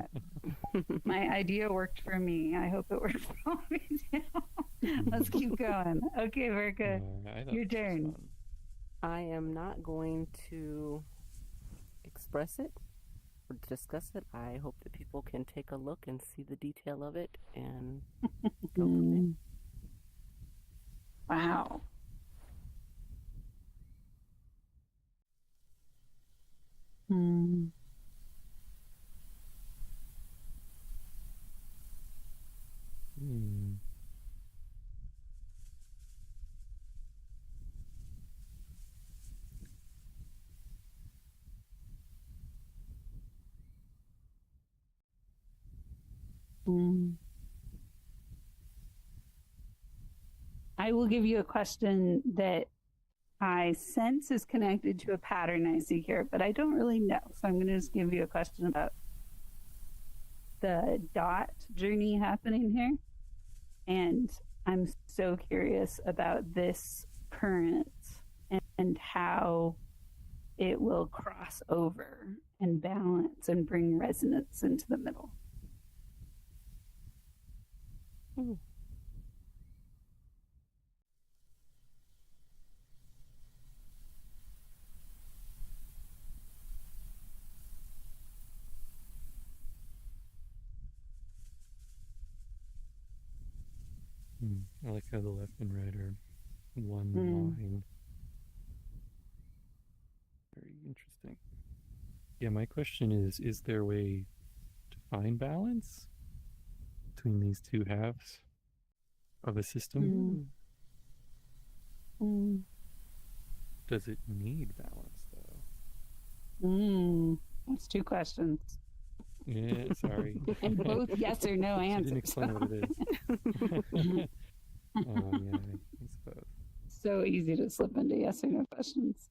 it. My idea worked for me. I hope it worked for all of you too. Let's keep going. Okay, Verka, your turn. I am not going to express it or discuss it. I hope that people can take a look and see the detail of it and go from there. Wow. Hmm. Mm. Hmm. I will give you a question that I sense is connected to a pattern I see here, but I don't really know. So I'm going to just give you a question about the dot journey happening here. And I'm so curious about this current and how it will cross over and balance and bring resonance into the middle. Mm. I like how the left and right are one line. Very interesting. Yeah, my question is there a way to find balance between these two halves of a system? Does it need balance, though? That's two questions. Yeah, sorry. And both yes or no She answers. didn't explain what it is. Oh, yeah, I suppose. So easy to slip into yes or no questions.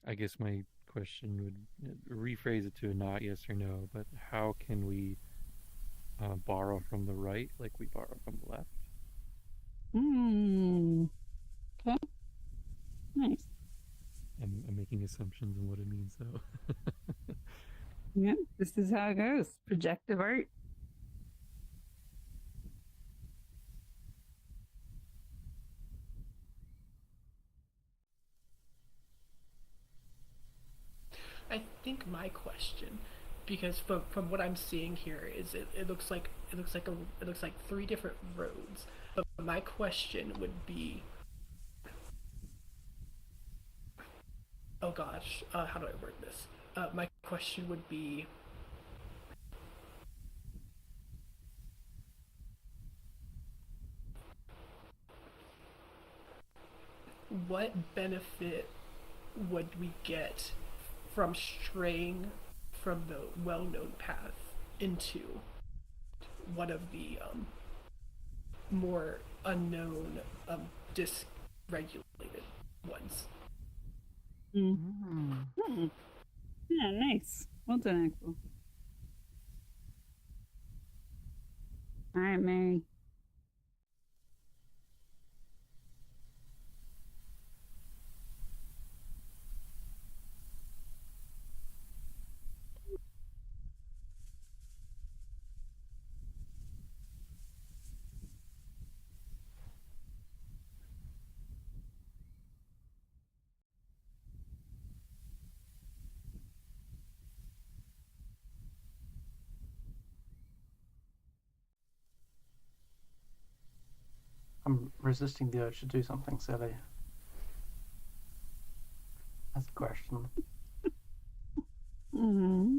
I guess my question would rephrase it to a not yes or no, but how can we borrow from the right like we borrow from the left? Okay. Nice. I'm making assumptions on what it means, though. Yeah, this is how it goes. Projective art. I think my question because from what I'm seeing here is it looks like it looks like three different roads. But my question would be, oh gosh, how do I word this? My question would be, what benefit would we get from straying from the well-known path into one of the more unknown, dysregulated ones? Mm. Yeah, nice. Well done, Axel. All right, Mary. I'm resisting the urge to do something silly. That's a question. Mm-hmm.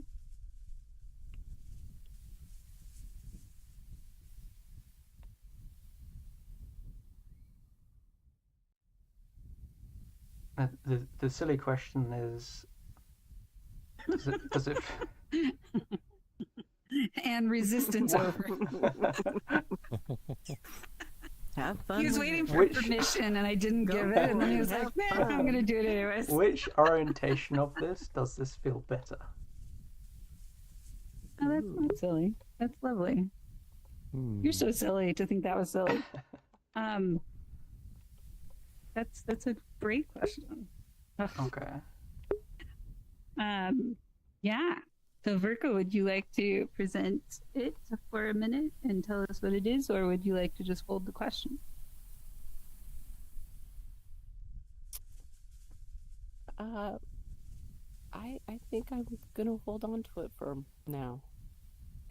The silly question is, does it And resistance over. Have fun. He was with waiting it. for Which- permission, and I didn't Go give it. And then he was for it. like, Have "Nah, I'm fun." gonna do it anyways." which orientation of this does this feel better? Oh, that's not silly. That's lovely. You're so silly to think that was silly. That's a great question. Ugh. Okay. Yeah. So Virgo, would you like to present it for a minute and tell us what it is, or would you like to just hold the question? I think I'm gonna hold on to it for now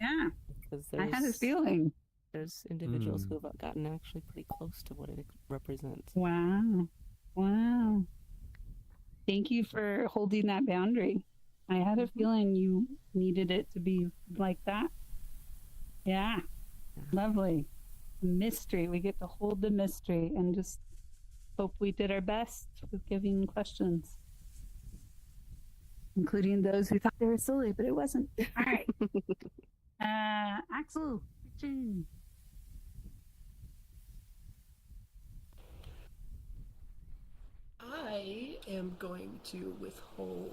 Yeah, because I had a feeling. there's individuals who have gotten actually pretty close to what it represents. Wow. Wow. Thank you for holding that boundary. I had a feeling you needed it to be like that. Yeah. Lovely. Mystery. We get to hold the mystery and just hope we did our best with giving questions, including those who thought they were silly, but it wasn't. All right. Axel, your turn. I am going to withhold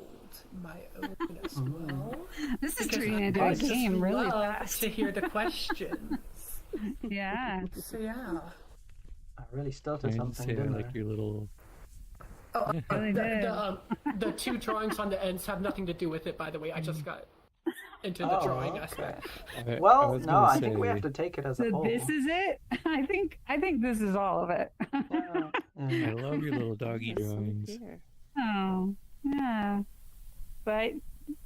my own as well. This is Because turning into I a just game really love fast. to hear the questions. Yeah. So yeah. I really started Trying to something, say I didn't like I? your little. Oh, Really did. the two drawings on the ends have nothing to do with it, by the way. I just got into the Oh, drawing okay. aspect. I Well, was no, gonna I think we say- have to take it as a So whole. this is it. I think this is all of it. Yeah. I love your little doggy Yes, same drawings. here. Oh, yeah. But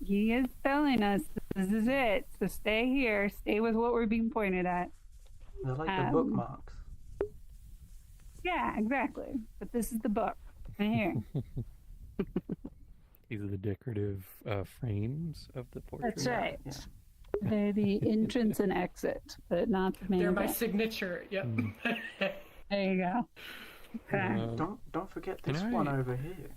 he is telling us this is it. So stay here. Stay with what we're being pointed at. They're like the bookmarks. Yeah, exactly. But this is the book right here. These are the decorative frames of the portrait. That's right. Yeah. They're the entrance and exit, but not the main They're my event. signature. Yep. There you go. Okay. Don't forget Can this I- one over here.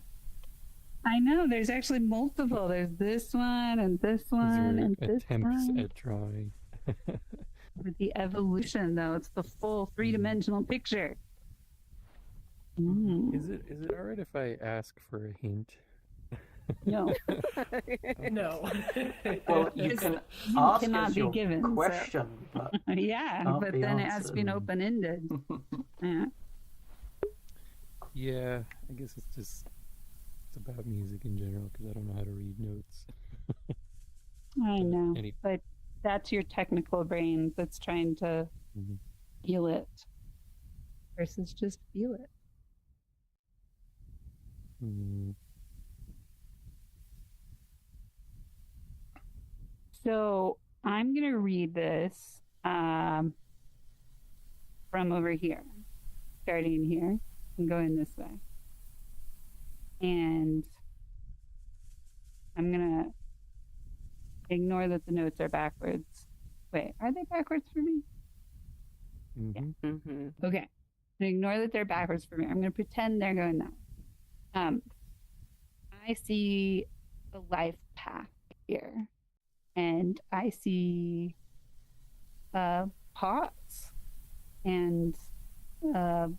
I know. There's actually multiple. There's this one and this These one are and this attempts one. at drawing. With the evolution, though, it's the full three-dimensional picture. Is it alright if I ask for a hint? No, No. Well, you Because can you ask cannot us be your given. so- question, but Yeah, Can't but be then it has to be an answered. open-ended. Yeah. Yeah, I guess it's about music in general because I don't know how to read notes. I know, Any- but that's your technical brain that's trying to Mhm. feel it versus just feel it. Mm, So I'm going to read this from over here, starting here and going this way. And I'm going to ignore that the notes are backwards. Wait, are they backwards for me? Mm-hmm. Mm-hmm. Okay. Ignore that they're backwards for me. I'm going to pretend they're going that way. I see the life path here, and I see pots and a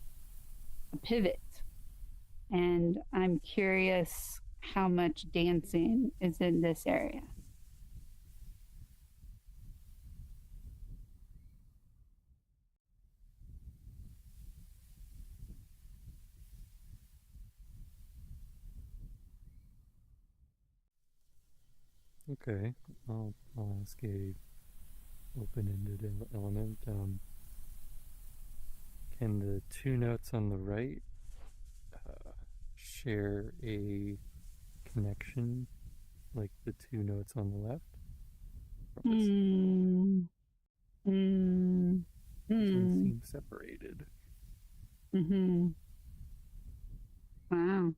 pivot. And I'm curious how much dancing is in this area. Okay, I'll ask a open-ended element. Can the two notes on the right share a connection like the two notes on the left? Or does this one seem separated? Wow.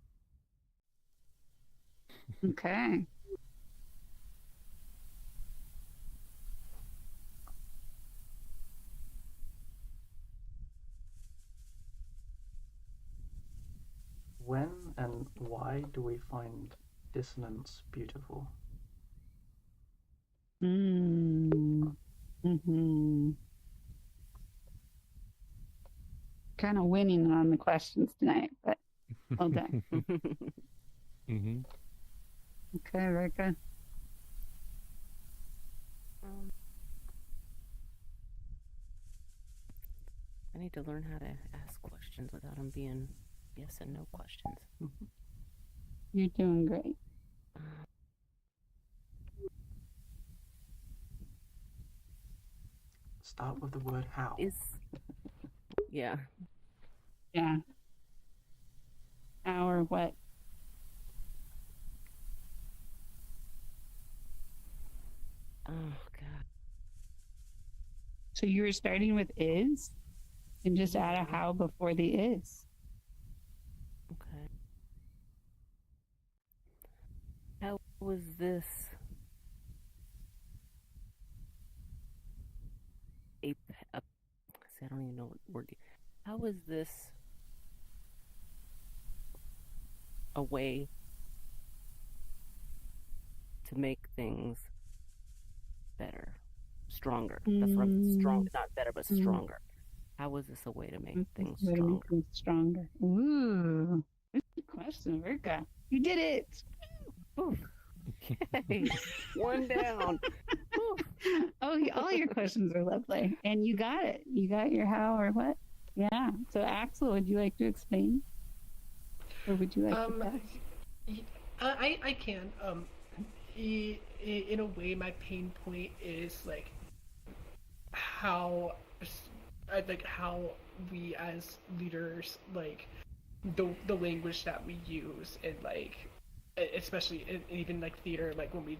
Okay. When and why do we find dissonance beautiful? Kind of winning on the questions tonight, but well done. Mm-hmm. Okay, very good. I need to learn how to ask questions without them being yes and no questions. You're doing great. Start with the word how. Yeah. Yeah. How or what? Oh God. So you were starting with is, and just add a how before the is. Okay. How was this see, I don't even know what word. How is this a way to make things better, stronger? That's what I'm strong, not better, but stronger. How is this a way to make things stronger? Ooh, good question, Virka. You did it. Oof. Okay. One down. Oh, all your questions are lovely, and you got it. You got your how or what? Yeah. So, Axel, would you like to explain, or would you like to? I can. In a way, my pain point is like how we as leaders, like the language that we use, and like especially even like theater, like when we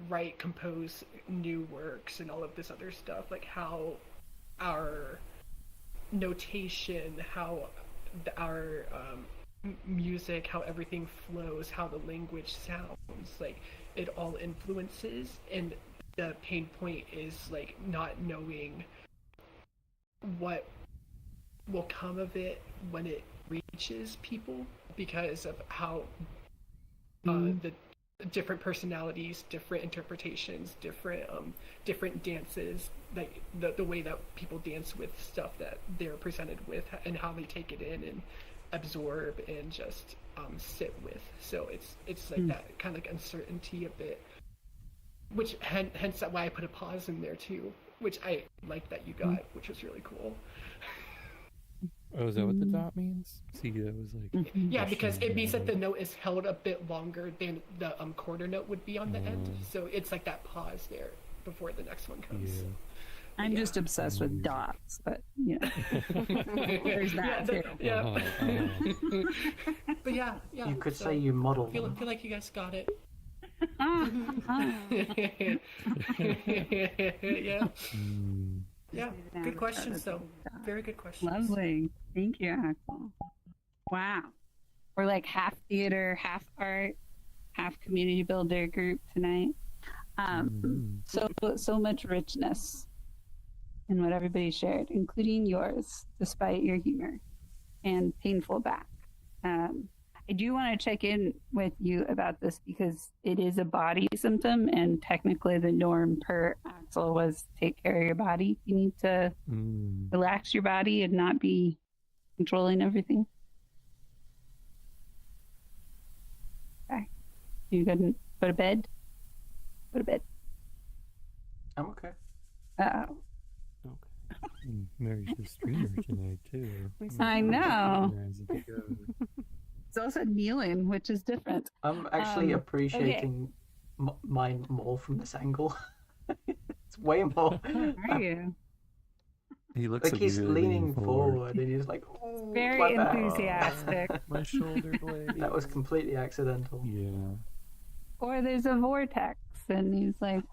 write, compose new works and all of this other stuff, like how our notation, how our music, how everything flows, how the language sounds, like it all influences. And the pain point is like not knowing what will come of it when it reaches people, because of how the different personalities, different interpretations, different dances, like the way that people dance with stuff that they're presented with, and how they take it in and absorb and just sit with. So it's like that kind of like uncertainty a bit, which hence why I put a pause in there too, which I like that you got, which was really cool. Oh, is that what the dot means? See, that was like... Yeah, because it means that the note is held a bit longer than the quarter note would be on the end. So it's like that pause there before the next one comes. Yeah. I'm just obsessed with dots, but you know, there's that too. But yeah. You could say you modeled feel them. like you guys got it. Yeah. Mm, Yeah. Good questions, though. Very good questions. Lovely. Thank you, Axel. Wow. We're like half theater, half art, half community builder group tonight. Mhm. So much richness in what everybody shared, including yours, despite your humor and painful back. I do want to check in with you about this because it is a body symptom, and technically the norm per Axel was take care of your body. You need to Mm. relax your body and not be controlling everything. Okay. You couldn't go to bed? Go to bed. I'm okay. Uh-oh. Mary's the streamer tonight too. I know. As it goes. It's also kneeling, which is different. I'm actually Okay. appreciating mine more from this angle. It's way more. Are you? He looks Like like he's really leaning forward and he's like, ooh, Very my back. enthusiastic. My shoulder blade. That was completely accidental. Yeah. Or there's a vortex, and he's like,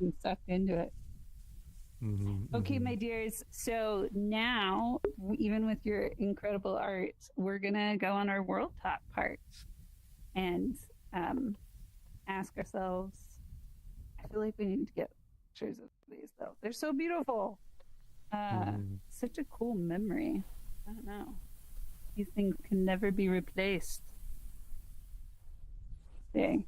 and sucked into it. Mm-hmm, Okay, my dears. So now, even with your incredible art, we're gonna go on our world top part and ask ourselves. I feel like we need to get pictures of these, though. They're so beautiful. Such a cool memory. I don't know. These things can never be replaced. Okay.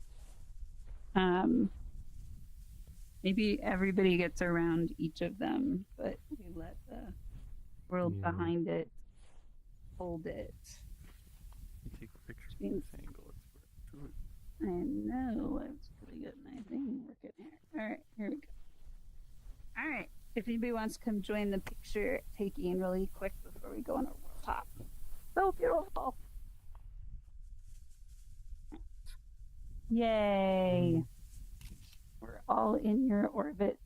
Maybe everybody gets around each of them, but we let the world behind it hold it. You take a picture from Means- this angle. It's good. I know. Let's really get my thing working here. All right, here we go. All right. If anybody wants to come join the picture taking really quick before we go on our world top. So beautiful. Yay. We're all in your orbit.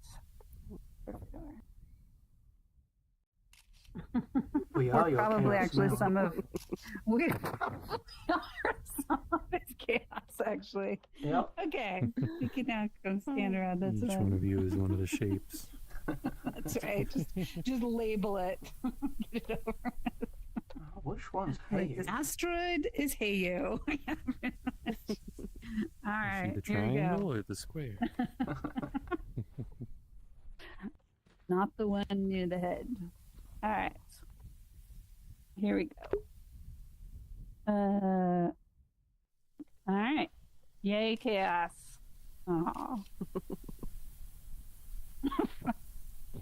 We We're are your probably chaos actually now. some of we probably are some of his chaos actually. Yep. Okay. We can now go stand around this Each one of you is one of the shapes. That's right. Just label it. Get it over. Oh, which one's Like hey? this asteroid is Heyu. All You right. see the Here we go. triangle or the square? Not the one near the head. All right. Here we go. All right. Yay, chaos. Aw.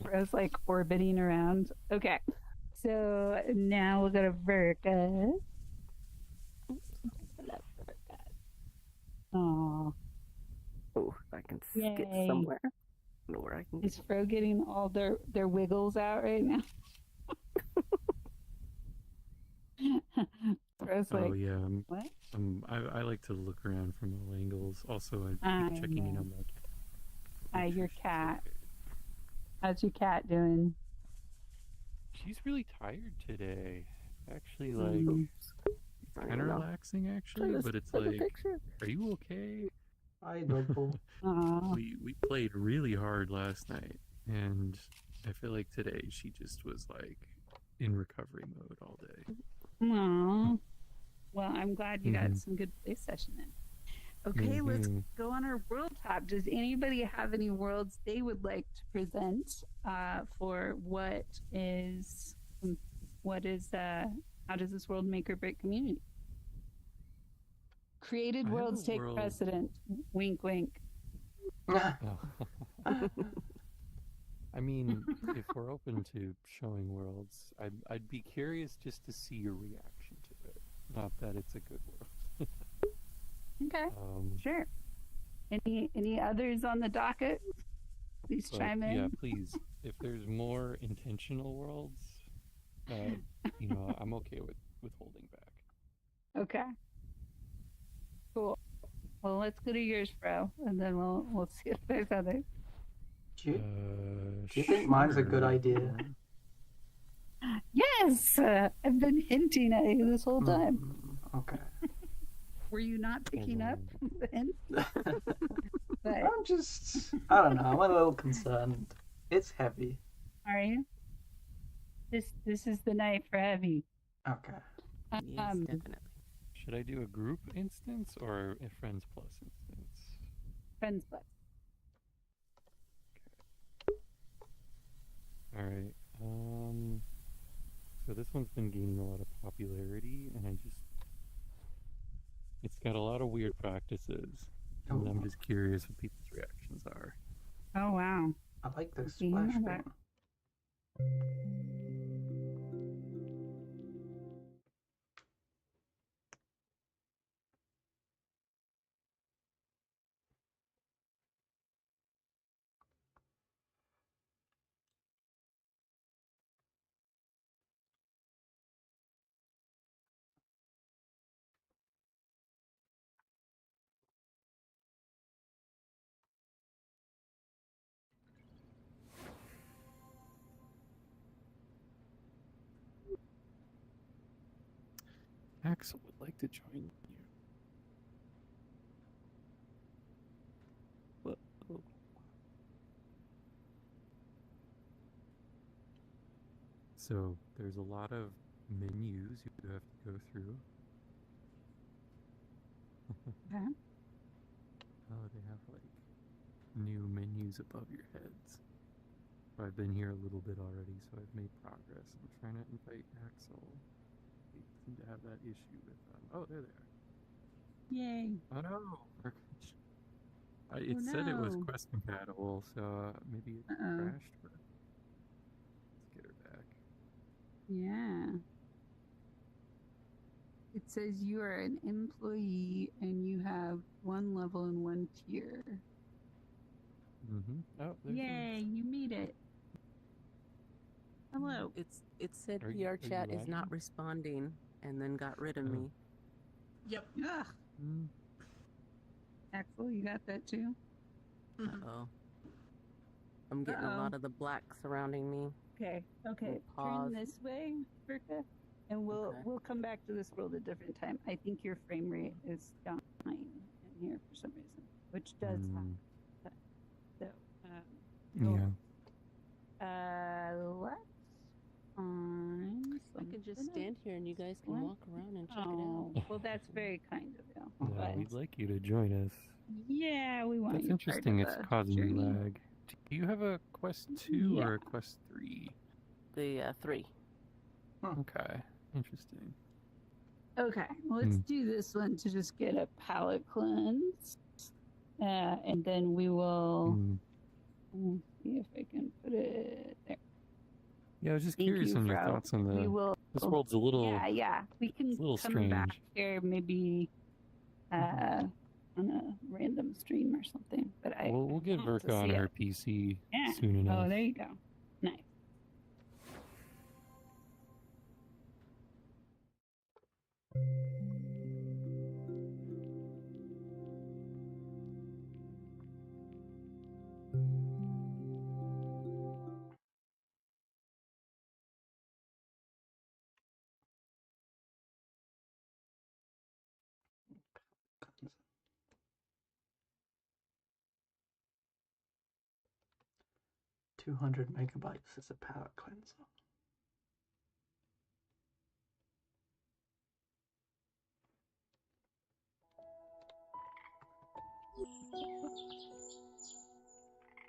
Rose like orbiting around. Okay. So now we'll go to Virga. Aw. Oh, if I can skip Yay. somewhere. I don't know where I can Is Fro getting all their wiggles out right now? Fro's like, Oh yeah. what? I like to look around from all angles. Also, I I keep checking in know. on my cat. Your She's cat. okay. How's your cat doing? She's really tired today. Actually, like Mm. kind of relaxing actually, but it's like, are you okay? Hi, Dogpool. Aw. We played really hard last night, and I feel like today she just was like in recovery mode all day. Aw. Well, I'm glad you got Mhm. some good play session in. Okay, let's Mhm. go on our world top. Does anybody have any worlds they would like to present for how does this world make or break community? Created I have worlds a take world- precedent. Wink, wink. Oh. I mean, if we're open to showing worlds, I'd be curious just to see your reaction to it. Not that it's a good world. Okay, sure. Any others on the docket? Please but chime in. yeah, please. If there's more intentional worlds, I'm okay with holding back. Okay. Cool. Well, let's go to yours, Fro, and then we'll see if there's others. Do you think mine's a good Sure. idea? Yes, I've been hinting at you this whole time. Okay. Were you not picking up then? But I'm just, I don't know, I'm a little concerned. It's heavy. are you? This is the night for heavy. Okay. Yes, definitely. Should I do a group instance or a friends plus instance? Friends plus. All right. So this one's been gaining a lot of popularity, and it's got a lot of weird practices, and I'm just curious what people's reactions are. Oh wow. I like this You splash know screen. that. Axel would like to join you. Whoa. So there's a lot of menus you have to go through. Okay. Oh, they have like new menus above your heads. I've been here a little bit already, so I've made progress. I'm trying to invite Axel. They seem to have that issue with oh, there they are. Yay. Oh no! It said it was quest compatible, so maybe it crashed. But let's get her back. Yeah. It says you are an employee and you have one level and one tier. Oh, there's Yay, you made it. Hello. It said Are PR you chat is not lagging? responding, and then got rid of me. Yep. Ugh. Mm. Axel, you got that too? Uh-oh. I'm getting a lot of the black surrounding me. Okay. Okay. Pause. Turn this way, Berka, and we'll come back to this world at a different time. I think your frame rate is dying in here for some reason, which does happen. So, Yeah. let's find. I can just stand here and you guys can walk around and check it Oh, out. well, that's very kind of you. No, But we'd like you to join us. yeah, we want That's you interesting. part It's of the causing you journey. lag. Do you have a quest 2 or a quest 3? The 3. Okay, interesting. Okay, well, let's do this one to just get a palate cleanse, and then we will. Let's see if I can put it there. Yeah, I was just Thank curious you, on your Frau. thoughts on We will. this world's a little. Yeah. We can it's a little come back strange. here maybe on a random stream or something. But We'll get want to Verka on see her it. PC soon enough. Oh, there you go. Nice. $200 megabytes is a palette cleanser.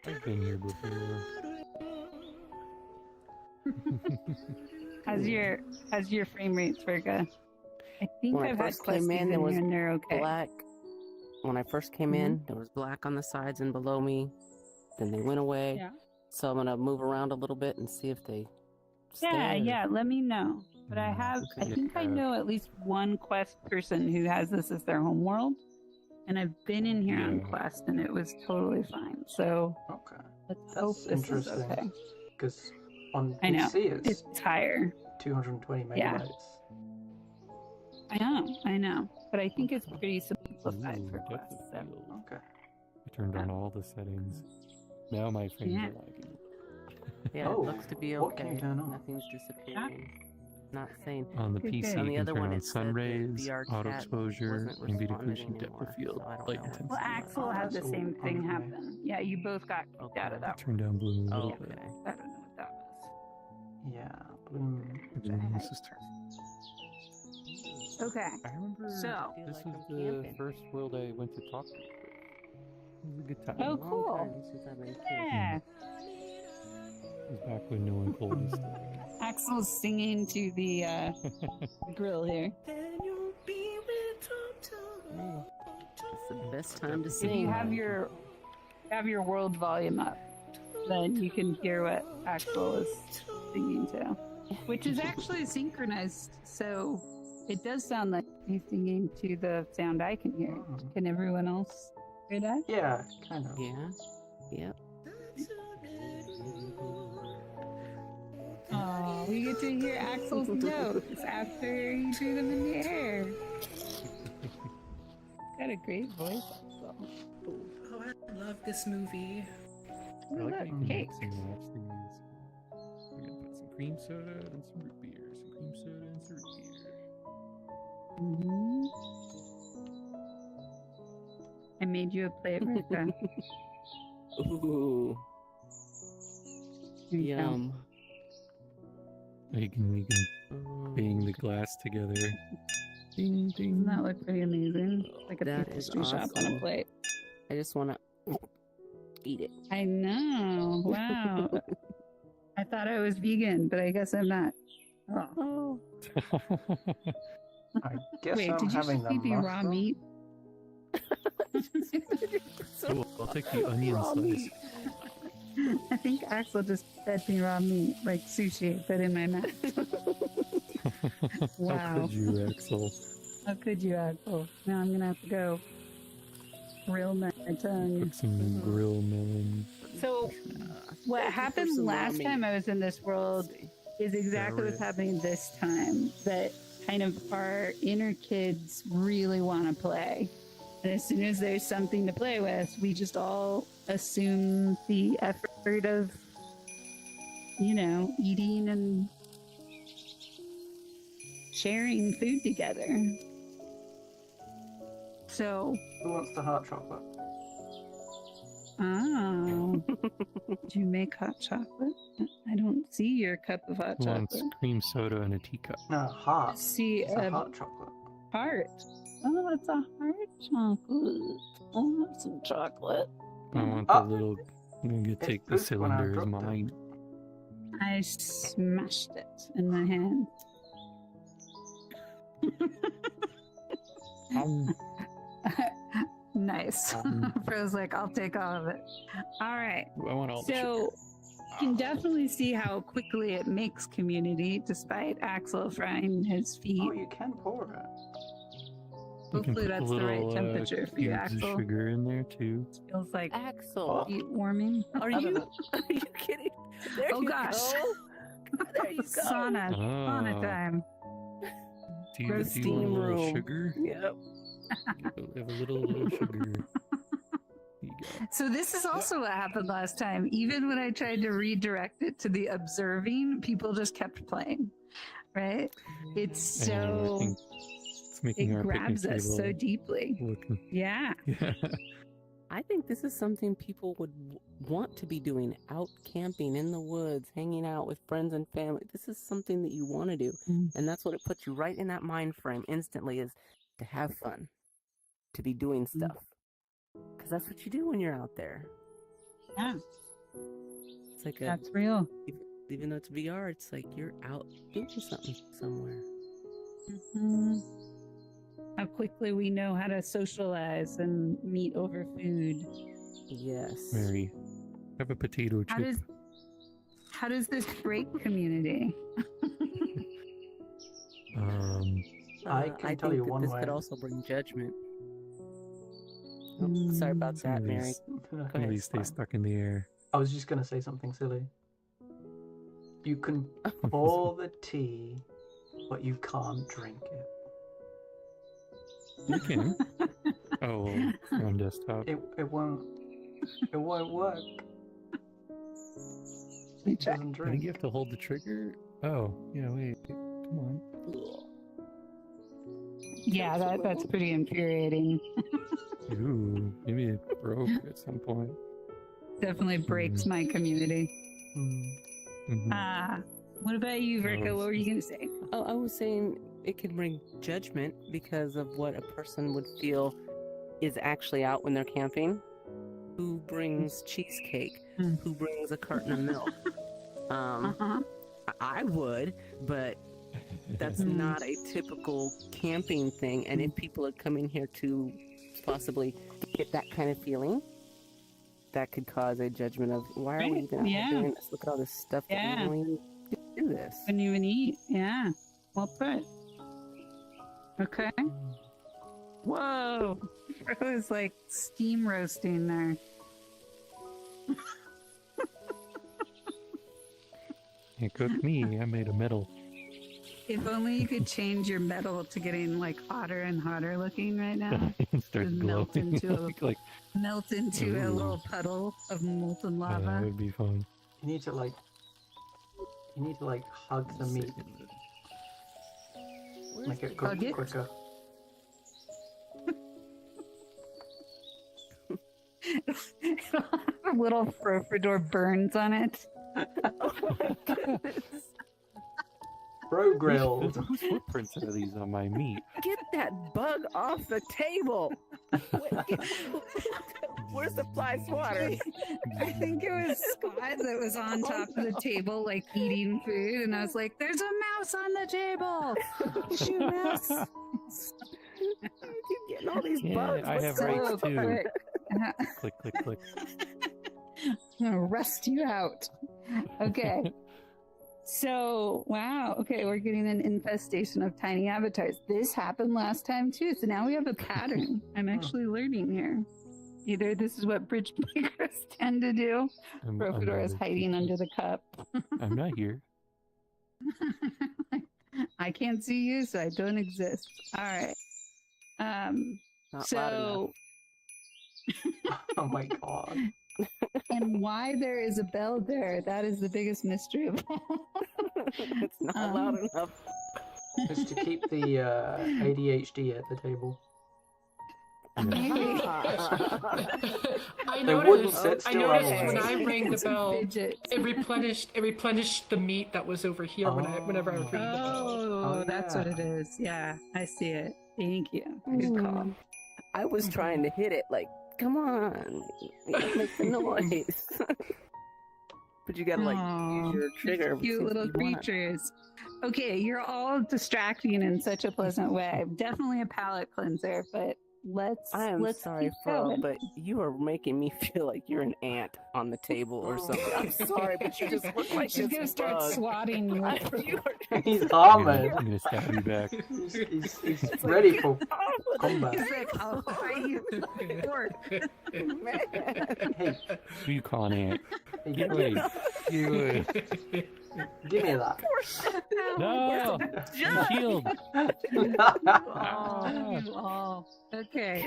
I've been here before. How's your frame rates, Verga? I think When I I've had first quests came in, there here was and they're okay. black. When I first came in, there was black on the sides and below me. Then they went away. Yeah. So I'm gonna move around a little bit and see if they stay. Yeah. Let me know. But I think I know at least one quest person who has this as their home world, and I've been in here on quest, and it was totally fine. So Okay, let's hope that's this is interesting. okay. Because on I know PC it's higher. 220 megabytes. Yeah. I know, but I think it's pretty simplified for quest. So. Okay. I turned on all the settings. Now my frames are lagging. Yeah, it looks to be what can okay. you turn on? Nothing's disappearing. Not saying. On the Good, PC, good. On you the can other turn one, on it said sun that rays, VR auto chat exposure, wasn't ambient responding occlusion, depth of anymore, field, so I don't light know what's Well, intensity. going Axel Oh, had the that's all same thing okay. happen. Yeah, you both got kicked out of Okay. that Turn down bloom a Oh, little bit. okay. one. I don't know what that was. Yeah, Bloom. Bloom sister. Okay. I remember So- Feel this like was I'm the camping. first world I went to talk to. It was a good time. Oh, Long cool. time since I've been camping. Yeah. It was back when no one told us to. Axel's singing to the grill here. Then you'll be with Tom. Hey, it's the best time to If sing. you have your world volume up, then you can hear what Axel is singing to, which is actually synchronized. So it does sound like he's singing to the sound I can hear. Oh. Can everyone else hear that? Yeah, kind of. Yeah. Yep. Oh, we get to hear Axel's notes after you do them in the air. Got a great voice, Axel. Oh, I love this movie. I like how Look, you can cake. mix and match these. We're gonna put some cream soda and some root beer. Some cream soda and some root beer. Mhm. I made you a plate, Rebecca. Ooh. Here you go. Yum. You can bang the Okay. glass together. Ding ding. Doesn't that look pretty amazing? Like a That is pastry shop on a awesome. plate. I just want to eat it. I know. Wow. I thought I was vegan, but I guess I'm not. Oh. Oh. I guess Wait, I'm did you having just the feed me raw mushroom. meat? Oh, I'll take the onion Raw slice. meat. I think Axel just fed me raw meat, like sushi, but in my mouth. How Wow. could you, Axel? How could you, Axel? Now I'm gonna have to go grill my tongue. Cook some grill melon. So, what Thank you for happened some raw last meat. time I was in this world is exactly what's happening this time. That kind of our inner kids really want to play. And as soon as there's something to play with, we just all assume the effort of, eating and sharing food together. So, Who wants the hot chocolate? oh, do you make hot chocolate? I don't see your cup of hot Who wants chocolate. cream soda and a teacup? No, hot. See It's a a hot chocolate. heart. Oh, it's a heart chocolate. I want some chocolate. I want Ah. the little. I'm gonna It's take the pooped when I cylinder as dropped it. mine. I smashed it in my hand. Nice. Bro's like, I'll take all of it. All right. I want all the sugar. So you can definitely see how quickly it makes community despite Axel frying his feet. Oh, you can pour it. You can Hopefully put a that's the right little, temperature for you, cubes of Axel. sugar in there too. Feels like Axel, feet warming. are I don't you know. are you kidding? There Oh, you gosh. go. There you go. Sauna Oh. time. Do you, Roast do you want a steam little room. sugar? Yep. Have a little sugar. Here you go. So this is also what happened last time. Even when I tried to redirect it to the observing, people just kept playing. Right? It's I know, I so think it's making it our grabs picnic us so table deeply. look. Yeah. Yeah. I think this is something people would want to be doing, out camping in the woods, hanging out with friends and family. This is something that you want to do. Mm. And that's what it puts you right in that mind frame instantly, is to have fun, to be doing stuff. Because that's what you do when you're out there. Yeah. It's like That's real. even though it's VR, it's like you're out doing something somewhere. Mhm. How quickly we know how to socialize and meet over food. Yes. Mary, have a potato How chip. does this break community? I can I tell think you that one this way. could also bring judgment. Oh, sorry about Some that, of Mary. these, Go some of ahead. these stay fine. stuck in the air. I was just going to say something silly. You can pour the tea, but you can't drink it. You can. Oh, well, you're on desktop. It won't work. Let me It check. doesn't I think drink. you have to hold the trigger. Oh, yeah, wait. Come on. Yeah, that's pretty infuriating. Ooh, maybe it broke at some point. Definitely breaks my community. Mhm. What about you, Verka? Oh, What were you going to say? Oh, I was saying it could bring judgment because of what a person would feel is actually out when they're camping. Who brings cheesecake? Mm. Who brings a carton of milk? Uh-huh. I would, but that's not a typical camping thing. And if people are coming here to possibly get that kind of feeling, that could cause a judgment of why are we even out here doing this? Look at all this stuff that we don't even do this. Wouldn't even eat. Yeah. Well put. Okay. Whoa. It was like steam roasting there. It cooked me. I made a medal. If only you could change your metal to getting like hotter and hotter looking right now. It starts Just melt glowing. into like, Melt into a Ooh. little puddle of molten yeah, that lava. would be fun. You need to hug the meat, make it cook Hug it? quicker. Little profidor burns on it. Bro grilled. Whose footprints are these on my meat? Get that bug off the table! Where's the fly swatter? I think it was Scott that was on top of the table, like eating food, and I was like, "There's a mouse on the table! Shoot, mouse!" You keep getting all these Yeah, bugs. I What's have up? rights too. quick. Click, click, click. I'm gonna rust you out. Okay. So, wow. Okay, we're getting an infestation of tiny avatars. This happened last time too, so now we have a pattern. I'm actually learning here. Either this is what bridge breakers tend to do. I'm Profidor is rather hiding cheeky. under the cup. I'm not here. I can't see you, so I don't exist. All right. Not loud enough. So, Oh my god. and why there is a bell there, that is the biggest mystery of all. It's not loud enough. It's to keep the ADHD at the table. Maybe. I They wouldn't noticed. sit I still noticed otherwise. when I rang the It's a bell, fidget. it replenished the meat that was over here whenever I was ringing the bell. Oh, that's what yeah. it is. Yeah, I see it. Thank you. Good call. I was trying to hit it like, come on, make the noise. But you gotta like Aw, use your trigger. Cute see little what you want. creatures. Okay, you're all distracting in such a pleasant way. Definitely a palate cleanser, but let's I am let's sorry, keep Fro, going. but you are making me feel like you're an ant on the table or something. I'm sorry, but you just look like She's this gonna start bug. swatting you. You are He's I'm armored. gonna stab you back. He's ready for off with combat. He's like, I'll fight you with a fork. it, man. Hey, Who you calling ant? hey, Get away. Get away. give me that. No! Shield! Oh, you all. Okay.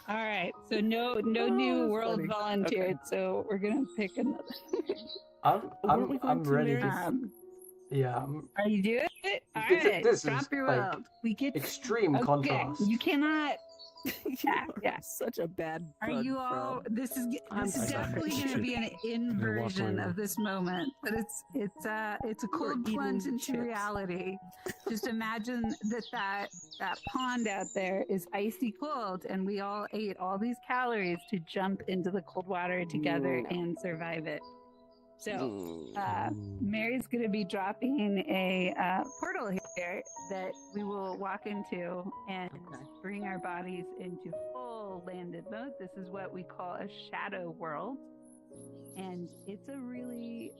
All right. So no new that's world funny. volunteered. So we're gonna pick another. Weren't we going I'm to ready Mary's? to. Yeah, Are you doing it? All This- right. this Drop is, your like, world. We get extreme okay. contrast. You cannot. Yeah, yeah. Such a bad Are bug, you all? Fro. This is I'm this is sorry. definitely going to be an inversion away. of this moment, but it's a cold eating plunge into chips. reality. Just imagine that pond out there is icy cold, and we all ate all these calories to jump into the cold water together No. and survive it. So. Mm. Mary's going to be dropping a portal here that we will walk into and Okay. bring our bodies into full landed mode. This is what we call a shadow world. And it's a really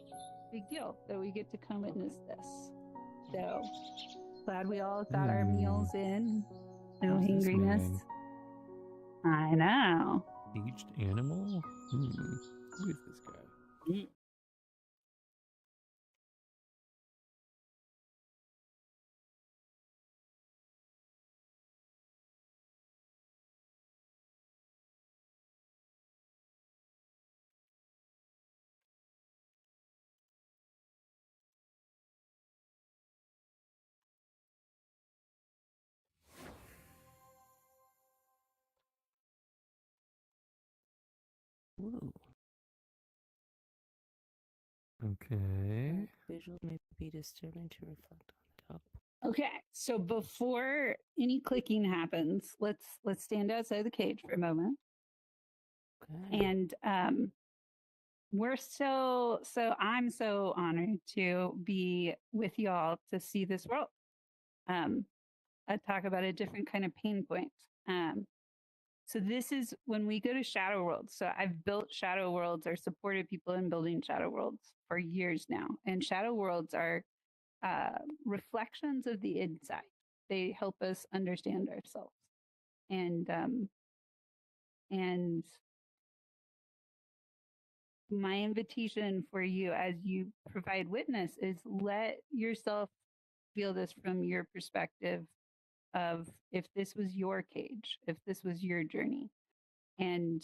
big deal that we get to come witness this. So glad we all got our meals in. No Who's this hangriness. man? I know. Aged animal? Who is this guy? Ooh. Okay. Visuals may be disturbing to reflect on the dog. Okay, so before any clicking happens, let's stand outside the cage for a moment. Okay. And we're I'm so honored to be with y'all to see this world. I talk about a different kind of pain point. So this is when we go to shadow worlds. So I've built shadow worlds or supported people in building shadow worlds for years now. And shadow worlds are reflections of the inside. They help us understand ourselves. And my invitation for you as you provide witness is let yourself feel this from your perspective of if this was your cage, if this was your journey, and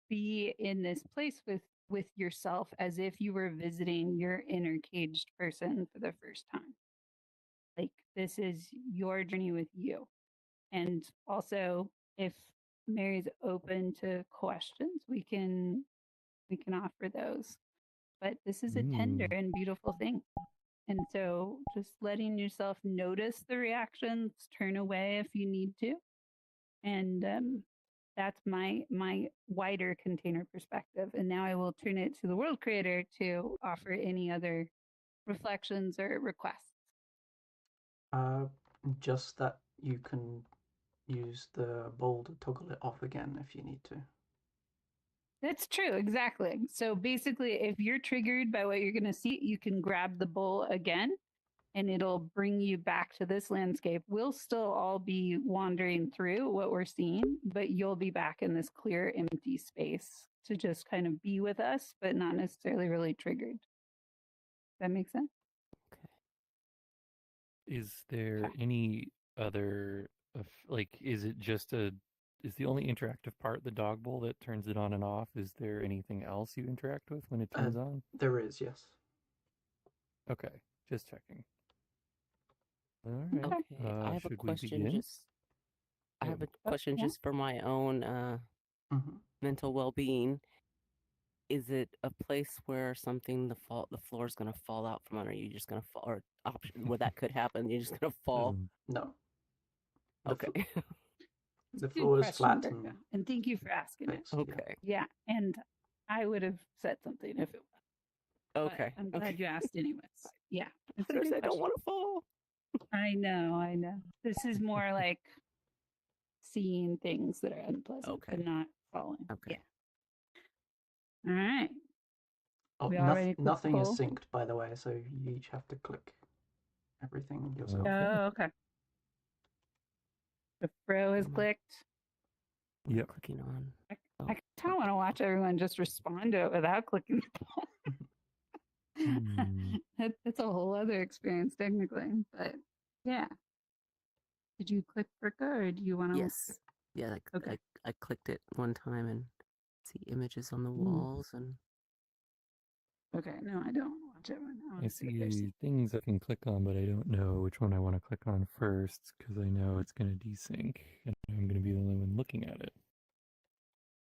be in this place with yourself as if you were visiting your inner caged person for the first time. Like this is your journey with you. And also if Mary's open to questions, we can offer those. But this is a tender and beautiful thing. And so just letting yourself notice the reactions, turn away if you need to. And that's my wider container perspective. And now I will turn it to the world creator to offer any other reflections or requests. Just that you can use the bowl to toggle it off again if you need to. That's true, exactly. So basically, if you're triggered by what you're going to see, you can grab the bowl again and it'll bring you back to this landscape. We'll still all be wandering through what we're seeing, but you'll be back in this clear, empty space to just kind of be with us, but not necessarily really triggered. That makes sense? Okay. Is there Okay. any other, is it just is the only interactive part the dog bowl that turns it on and off? Is there anything else you interact with when it turns on? There is, yes. Okay, just checking. All right. Okay. I have a Should we question. begin? I Oh, have a question Yeah. just for my own Mm-hmm. mental well-being. Is it a place where the floor is gonna fall out from under you? You're just gonna fall, or option where that could happen? You're just gonna fall. doesn't. No. The, Okay. the Good floor is question, flat Berka. And thank you for asking it. fixed. Yeah. Okay. Yeah. And I would have said something if it was. Okay. I'm glad you asked anyways. Yeah. It's a I good don't question. want to fall. I know. This is more like seeing things that are unpleasant, but Okay. not falling. Okay. Yeah. All right. Oh, We already clicked the nothing is poll. synced, by the way, so you each have to click everything yourself. Okay. Oh, okay. The fro is Mm. clicked. Yep. Clicking on. I kind of want to watch everyone just respond to it without clicking the poll. Hmm. That's a whole other experience, technically. But yeah. Did you click Bricka or do you want to? Yes. Yeah. Okay. I clicked it one time and see images on the Mm. walls and. Okay. No, I don't watch everyone. I I want to see what they're saying. see things I can click on, but I don't know which one I want to click on first because I know it's going to desync and I'm going to be the only one looking at it.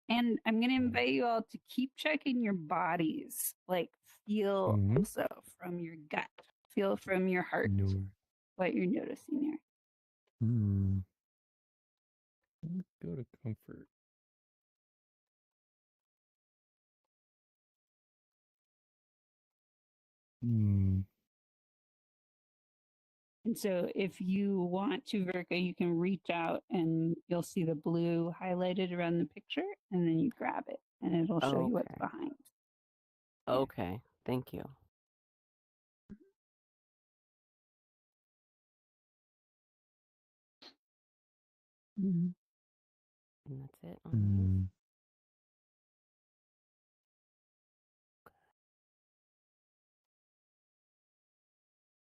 And I'm going to invite you all to keep checking your bodies. Like, feel Mhm. also from your gut, feel from your heart No. what you're noticing here. Let's go to comfort. And so, if you want to, Verka, you can reach out and you'll see the blue highlighted around the picture, and then you grab it and it'll show you what's Okay. behind. Okay. Thank you. Mm-hmm. And that's it on this. Mm.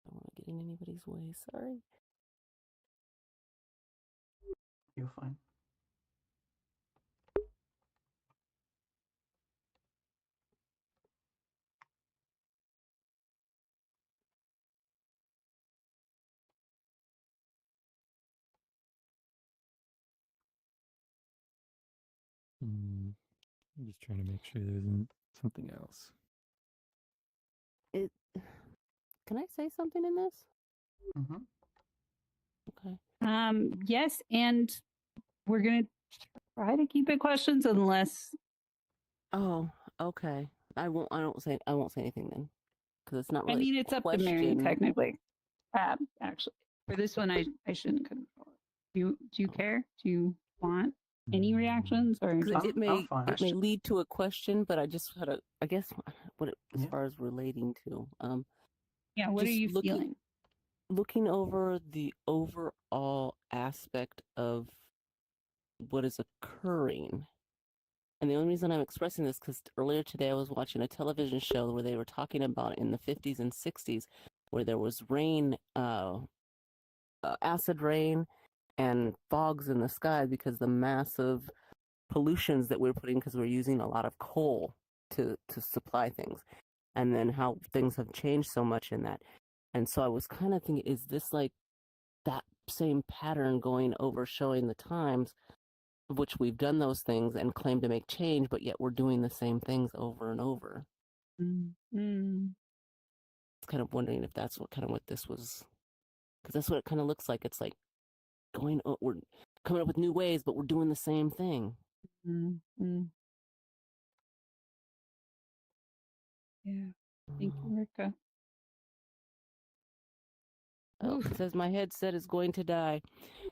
Don't want to get in anybody's way. Sorry. You're fine. I'm just trying to make sure there isn't something else. It. Can I say something in this? Mm-hmm. Okay. Yes, and we're gonna try to keep it questions unless Oh, okay. I won't. I don't say. I won't say anything then, because it's not I really mean a it's up to Mary question. technically. Actually, for this one, I shouldn't control it. Do you care? Do you want any reactions or 'Cause just it I'm may fine. it may lead to a question, but I just had a. I guess what it, as Yeah. far as relating to, yeah? What are just you feeling? looking over the overall aspect of what is occurring. And the only reason I'm expressing this because earlier today I was watching a television show where they were talking about in the 50s and 60s where there was rain, acid rain, and fogs in the sky because the massive pollutions that we're putting because we're using a lot of coal to supply things, and then how things have changed so much in that. And so I was kind of thinking, is this like that same pattern going over showing the times of which we've done those things and claim to make change, but yet we're doing the same things over and over. Mm. It's kind of wondering if that's what this was, because that's what it kind of looks like. It's like we're coming up with new ways, but we're doing the same thing. Mm. Yeah. Thank you, Rika. Oh, Oof. it says my headset is going to die.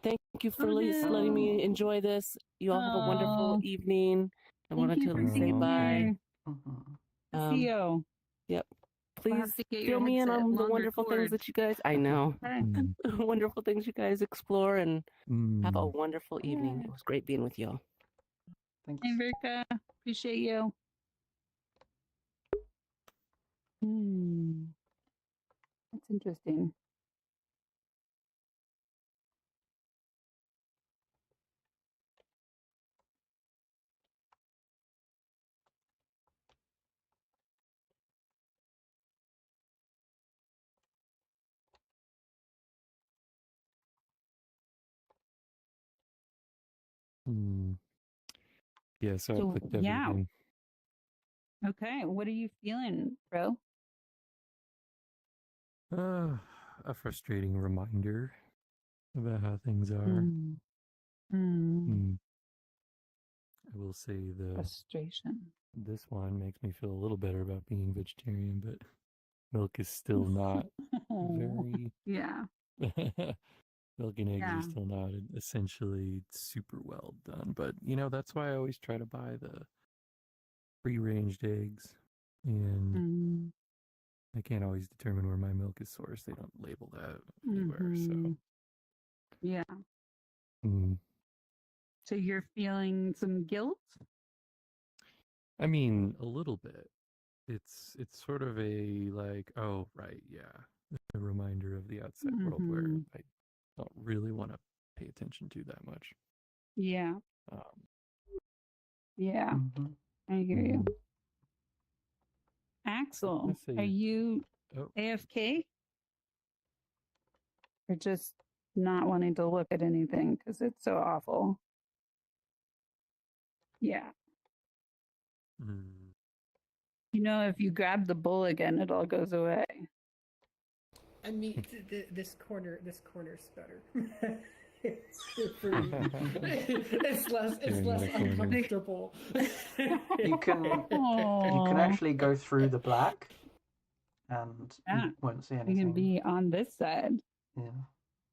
Thank you for Oh, letting me no. enjoy this. You all have a wonderful Oh, evening. I thank wanted you to for at least say being bye. here. Mm-hmm. See Um, you. yep. We'll have Please to get your fill me in headset on the longer wonderful things cord. that you guys. I know. Okay. Wonderful things you guys explore, and have a Mm. wonderful evening. It was great being with you all. Thanks. Hey, Rika. Appreciate you. That's interesting. Mm. Yeah, so I So, clicked yeah. everything. Okay. What are you feeling, bro? A frustrating reminder about how things are. Mm. Mm. Mm. I will say Frustration. this one makes me feel a little better about being vegetarian, but milk is still not very Yeah. milk and eggs Yeah. are still not essentially super well done. But that's why I always try to buy the free-ranged eggs, and Mm. I can't always determine where my milk is sourced. They don't label that anywhere, Mm-hmm. so. Yeah. Mm. So you're feeling some guilt? I mean, a little bit. It's sort of a like, oh right, yeah, a reminder of the outside world where Mm-hmm. I don't really want to pay attention to that much. Yeah. Um, Yeah. Mm-hmm. I hear you. mm, I was Axel, gonna say are you oh, AFK or just not wanting to look at anything because it's so awful? Yeah. mm. You know, if you grab the bull again, it all goes away. I mean, this corner's better. For me, it's Staring at less a corner. uncomfortable. You can Oh, actually go through the black, and yeah. you won't see You can anything. be on this side. Yeah.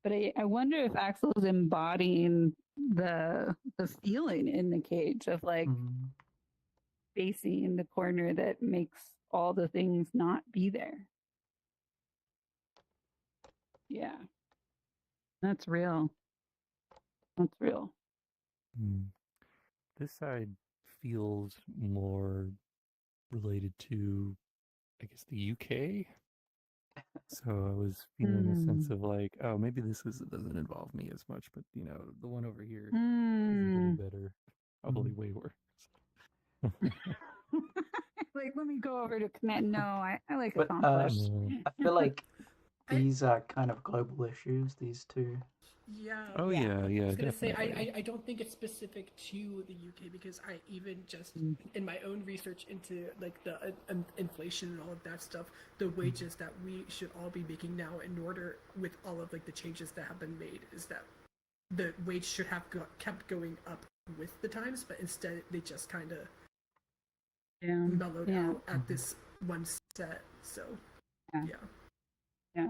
But I wonder if Axel's embodying the feeling in the cage of like Mm. facing the corner that makes all the things not be there. Yeah. That's real. That's real. Mm. This side feels more related to, I guess, the UK. So I was feeling a sense of like, oh, maybe doesn't involve me as much, but the one over here is a little better, probably way worse. Like, let me go over to connect. No, I like But accomplish. No. I feel like these are kind of global issues, these two. Yeah. Oh Yeah. yeah, I was gonna say definitely. I don't think it's specific to the UK because I even just Mm. in my own research into like the inflation and all of that stuff, the wages that we should all be making now in order with all of like the changes that have been made is that the wage should have kept going up with the times, but instead they just kind of Yeah. mellowed Yeah. out at this one set. So Yeah. yeah. Yeah.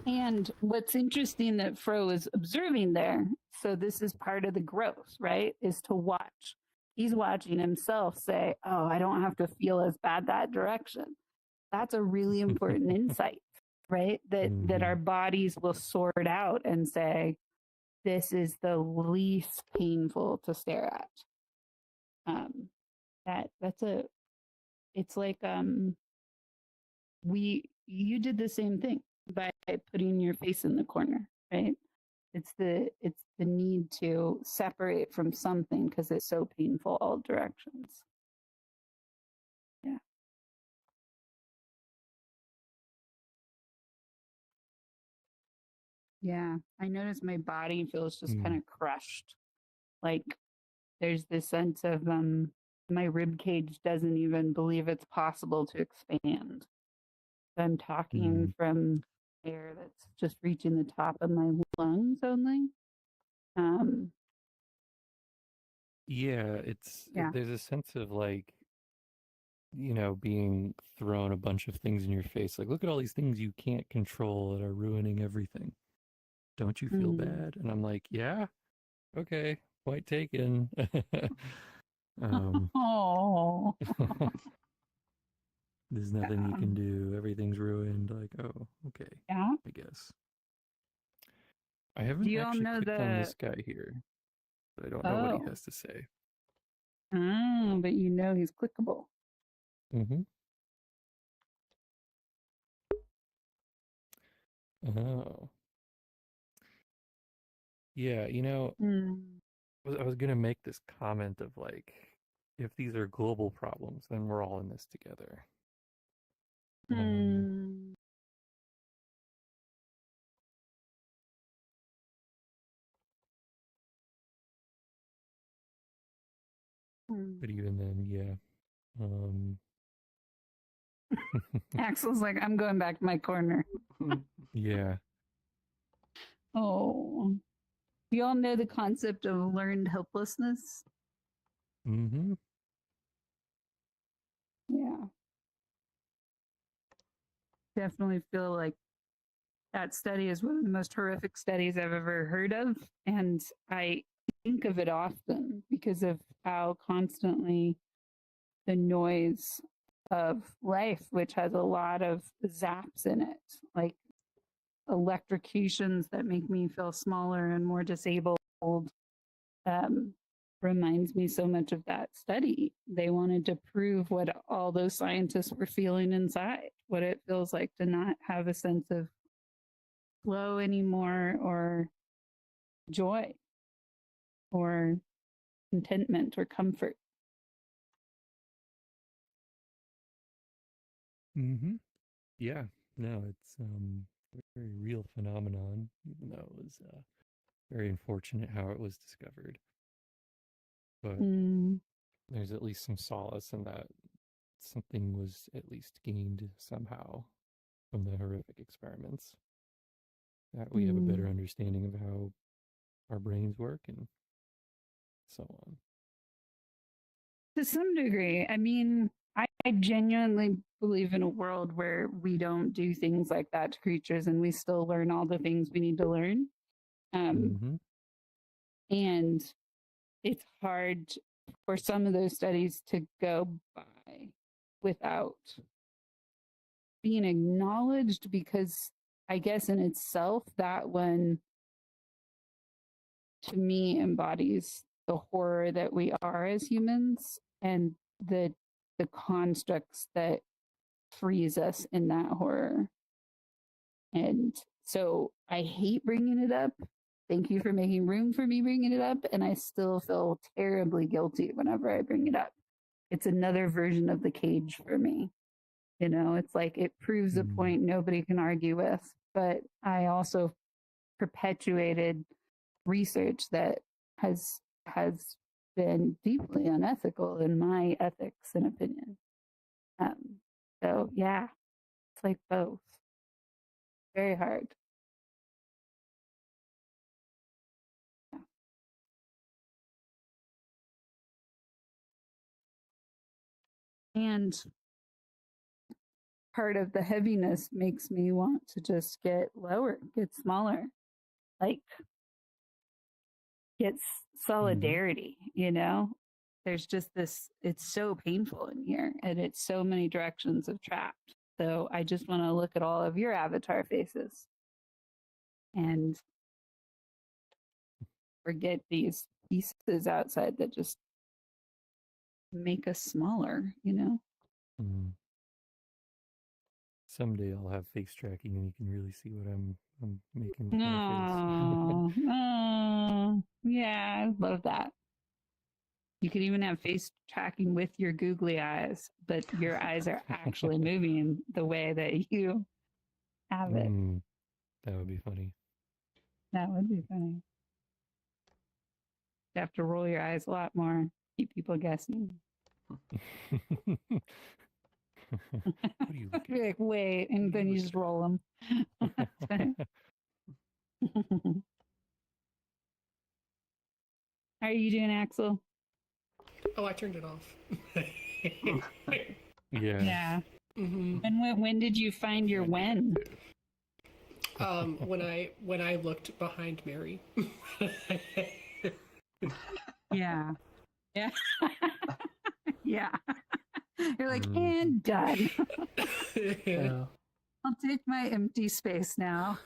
And what's interesting that Fro is observing there, so this is part of the growth, right? Is to watch. He's watching himself say, oh, I don't have to feel as bad that direction. That's a really important insight, right? That our bodies will sort out and say, this is the least painful to stare at. That's a it's like you did the same thing by putting your face in the corner, right? It's the need to separate from something because it's so painful all directions. Yeah. Yeah. I notice my body feels just kind of crushed. Like there's this sense of my rib cage doesn't even believe it's possible to expand. I'm talking from air that's just reaching the top of my lungs only. Um, Yeah, yeah. there's a sense of like, being thrown a bunch of things in your face. Like, look at all these things you can't control that are ruining everything. Don't you feel Mm. bad? And I'm like, yeah, okay, point taken. um, Oh, there's nothing you can do. Everything's ruined. Like, oh, okay, yeah. I guess. I Do haven't you all actually know clicked on the? this guy here, but I don't know what he Oh, has to say. but you know he's clickable. Mm-hmm. Oh, yeah. Mm. I was gonna make this comment of like, if these are global problems, then we're all in this together. Um, Mm. Mm. but even then, yeah. Um, Axel's like, I'm going back to my corner. yeah. Oh, do you all know the concept of learned helplessness? Mm-hmm. Yeah, definitely feel like that study is one of the most horrific studies I've ever heard of. And I think of it often because of how constantly the noise of life, which has a lot of zaps in it, like electrocutions that make me feel smaller and more disabled, um, reminds me so much of that study. They wanted to prove what all those scientists were feeling inside, what it feels like to not have a sense of flow anymore, or joy, or contentment, or comfort. Mm-hmm. Yeah. No, it's a very real phenomenon, even though it was very unfortunate how it was discovered. But Mm, there's at least some solace in that something was at least gained somehow from the horrific experiments. That we have a better mm. understanding of how our brains work and so on. To some degree, I mean, I genuinely believe in a world where we don't do things like that to creatures and we still learn all the things we need to learn. Um, Mm-hmm. and it's hard for some of those studies to go by without being acknowledged, because I guess in itself, that one to me embodies the horror that we are as humans, and the constructs that frees us in that horror. And so I hate bringing it up. Thank you for making room for me bringing it up. And I still feel terribly guilty whenever I bring it up. It's another version of the cage for me. You know, it's like it proves a point nobody can argue with. But I also perpetuated research that has been deeply unethical in my ethics and opinion. So yeah, it's like both. Very hard. Yeah. And part of the heaviness makes me want to just get lower, get smaller, like get solidarity, you know? There's just this, it's so painful in here and it's so many directions of trapped. So I just want to look at all of your avatar faces and forget these pieces outside that just make us smaller, you know? Mm. Someday I'll have face tracking and you can really see what I'm making with my face. Oh, yeah, I love that. You could even have face tracking with your googly eyes, but your eyes are actually moving the way that you have it. That would be funny. That would be funny. You have to roll your eyes a lot more, keep people guessing. What are you looking You're like, wait, and then you just roll them. How are you doing, Axel? Oh, I turned it off. Yeah. Yeah. Mm-hmm. And when did you find your when? When I looked behind Mary. Yeah. Yeah. Yeah. You're like, Mm. and done. Yeah. I'll take my empty space now.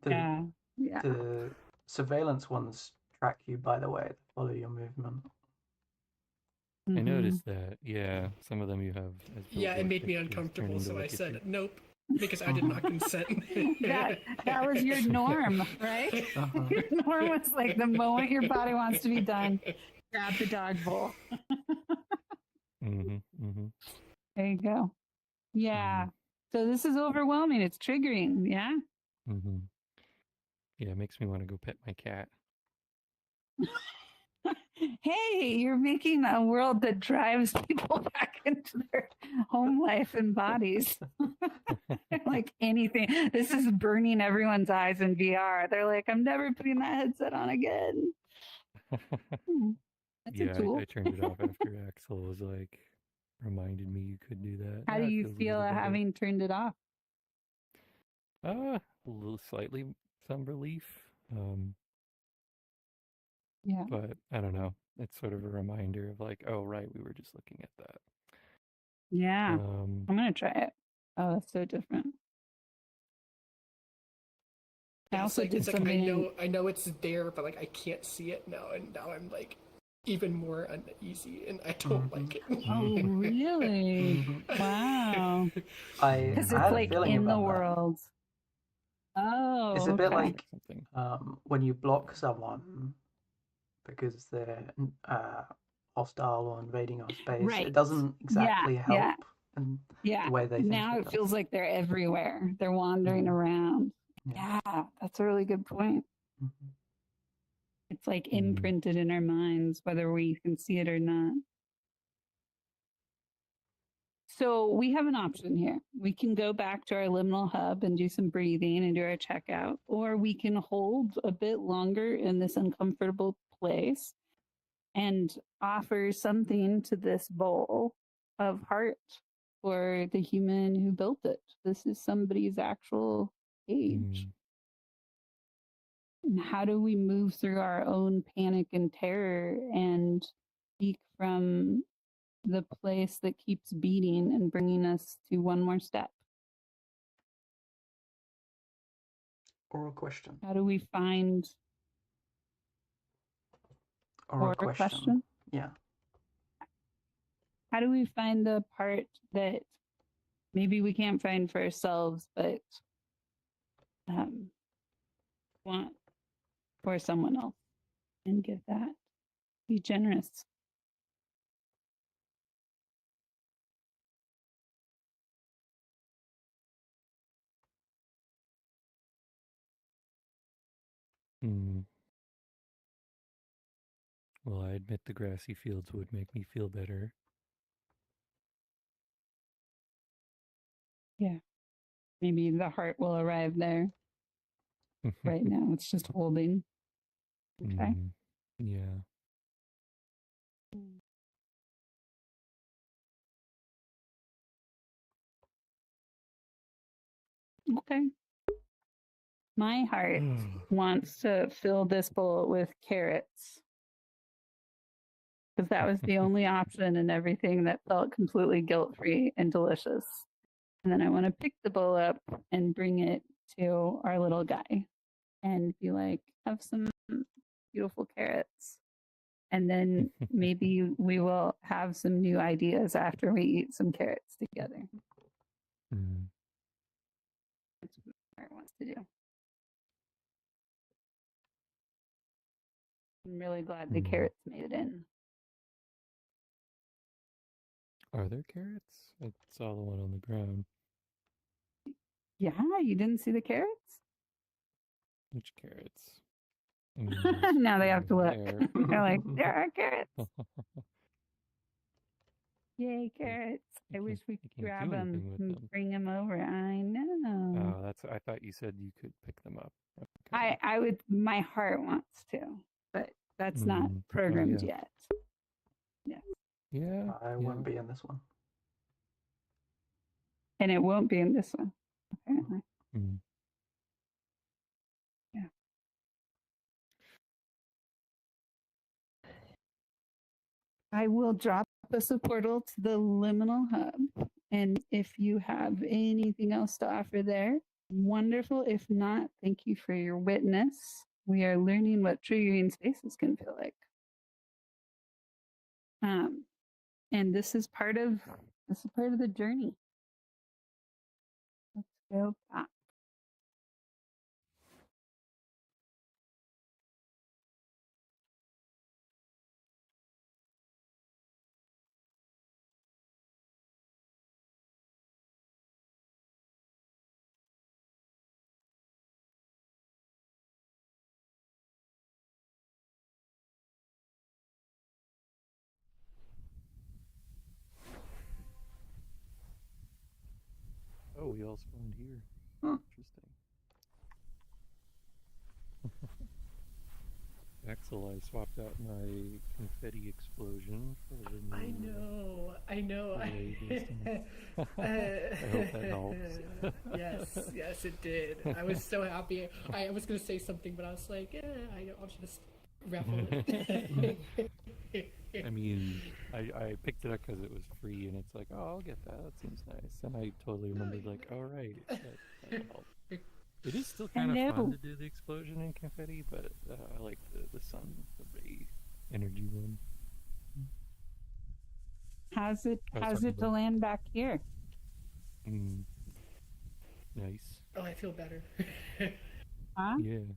The, Yeah. Yeah. the surveillance ones track you, by the way, they follow your movement. I Mhm. noticed that. Yeah, some of them you have as Yeah, it billboard made me pictures turned uncomfortable, into so I look at said you. nope because I did not consent. That was your norm, right? Uh-huh. Your norm was like the moment your body wants to be done, grab the dog bowl. There you go. Yeah. So this is overwhelming. It's triggering. Yeah. Yeah, it makes me want to go pet my cat. Hey, you're making a world that drives people back into their home life and bodies. Like anything. This is burning everyone's eyes in VR. They're like, I'm never putting that headset on again. That's a Yeah, tool. I turned it off after Axel was like reminded me you could do that. How do It you feels a feel little better. having turned it off? A little slightly some relief. Yeah. But I don't know. It's sort of a reminder of like, oh right, we were just looking at that. Yeah. I'm gonna try it. Oh, that's so different. I Yeah, also did it's like something. I know it's there, but like I can't see it now, and now I'm like even more uneasy, and I don't like it. Oh, really? Mhm. Wow. I Because I it's had a like feeling in the about that. world. Oh, It's a bit okay. like something. when you block someone because they're hostile or invading our space. Right. It doesn't exactly Yeah. help in Yeah. the way they think Now it it does. feels like they're everywhere. They're wandering Mhm. around. Yeah. Yeah, that's a really good point. Mhm. It's like imprinted in our minds, whether we can see it or not. So we have an option here. We can go back to our liminal hub and do some breathing and do our checkout, or we can hold a bit longer in this uncomfortable place and offer something to this bowl of heart for the human who built it. This is somebody's actual age. And how do we move through our own panic and terror and speak from the place that keeps beating and bringing us to one more step? Oral question. How do we find Oral or a question. question? Yeah. How do we find the part that maybe we can't find for ourselves, but want for someone else and give that? Be generous. Hmm. Well, I admit the grassy fields would make me feel better. Yeah. Maybe the heart will arrive there. Right now, it's just holding. Okay. Yeah. Okay. My heart wants to fill this bowl with carrots because that was the only option and everything that felt completely guilt free and delicious. And then I want to pick the bowl up and bring it to our little guy and be like, have some beautiful carrots. And then maybe we will have some new ideas after we eat some carrots together. That's what my heart wants to do. I'm really glad the carrots made it in. Are there carrots? I saw the one on the ground. Yeah, you didn't see the carrots? Which carrots? I mean, there's Now they have to one look. there. They're like, there are carrots. Yay, carrots. I wish we could can't grab do them anything with and them. bring them over. I know. Oh, that's. I thought you said you could pick them up. I would, my heart wants to, but that's not programmed yeah. yet. Yes. Yeah. I won't be in this one. And it won't be in this one, apparently. Yeah. I will drop us a portal to the liminal hub. And if you have anything else to offer there, wonderful. If not, thank you for your witness. We are learning what triggering spaces can feel like. And this is part of the journey. Let's go back. Oh, we all spawned here. Interesting. Axel, I swapped out my confetti explosion for the new. I know. I hope that helps. yes, it did. I was so happy. I was gonna say something, but I was like, I'll just raffle it. I mean, I picked it up because it was free, and it's like, oh, I'll get that. That seems nice. And I totally remembered, like, all right, that helped. It is still kind of fun to do the explosion and confetti, but I like the sun, the ray energy one. How's it to land back here? Nice. Oh, I feel better. Huh? Yeah.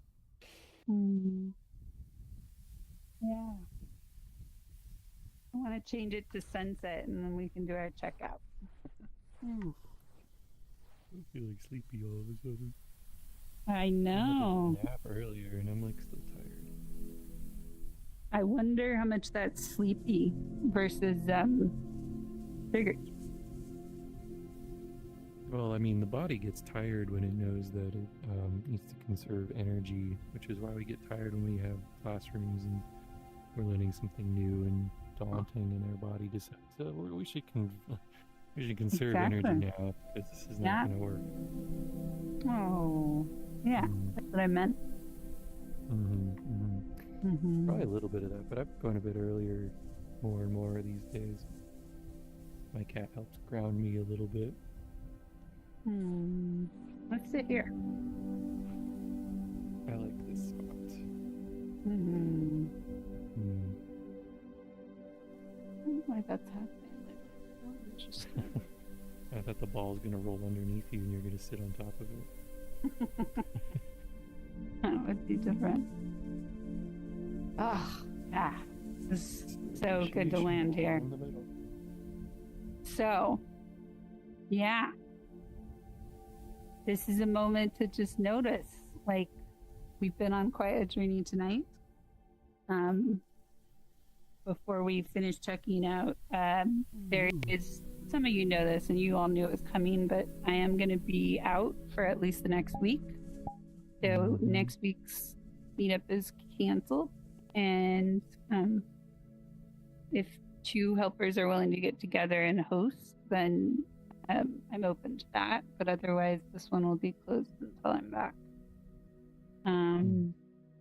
Yeah. I want to change it to sunset, and then we can do our checkout. I feel like sleepy all of a sudden. I know. I took a nap earlier, and I'm like still tired. I wonder how much that's sleepy versus triggered. Well, I mean, the body gets tired when it knows that it needs to conserve energy, which is why we get tired when we have classrooms and we're learning something new and daunting, and our body decides, we should conserve energy now because this is not going to work. Oh, yeah, that's what I meant. Probably a little bit of that, but I'm going to bed earlier more and more these days. My cat helps ground me a little bit. Let's sit here. I like this spot. I don't know why that's happening. Interesting. I thought the ball's going to roll underneath you and you're going to sit on top of it. That would be different. Oh, yeah. This is so good to land here. So, yeah. This is a moment to just notice, like, we've been on quite a journey tonight. Before we finish checking out, there is, some of you know this and you all knew it was coming, but I am going to be out for at least the next week. So next week's meetup is canceled, and if 2 helpers are willing to get together and host, then I'm open to that. But otherwise, this one will be closed until I'm back.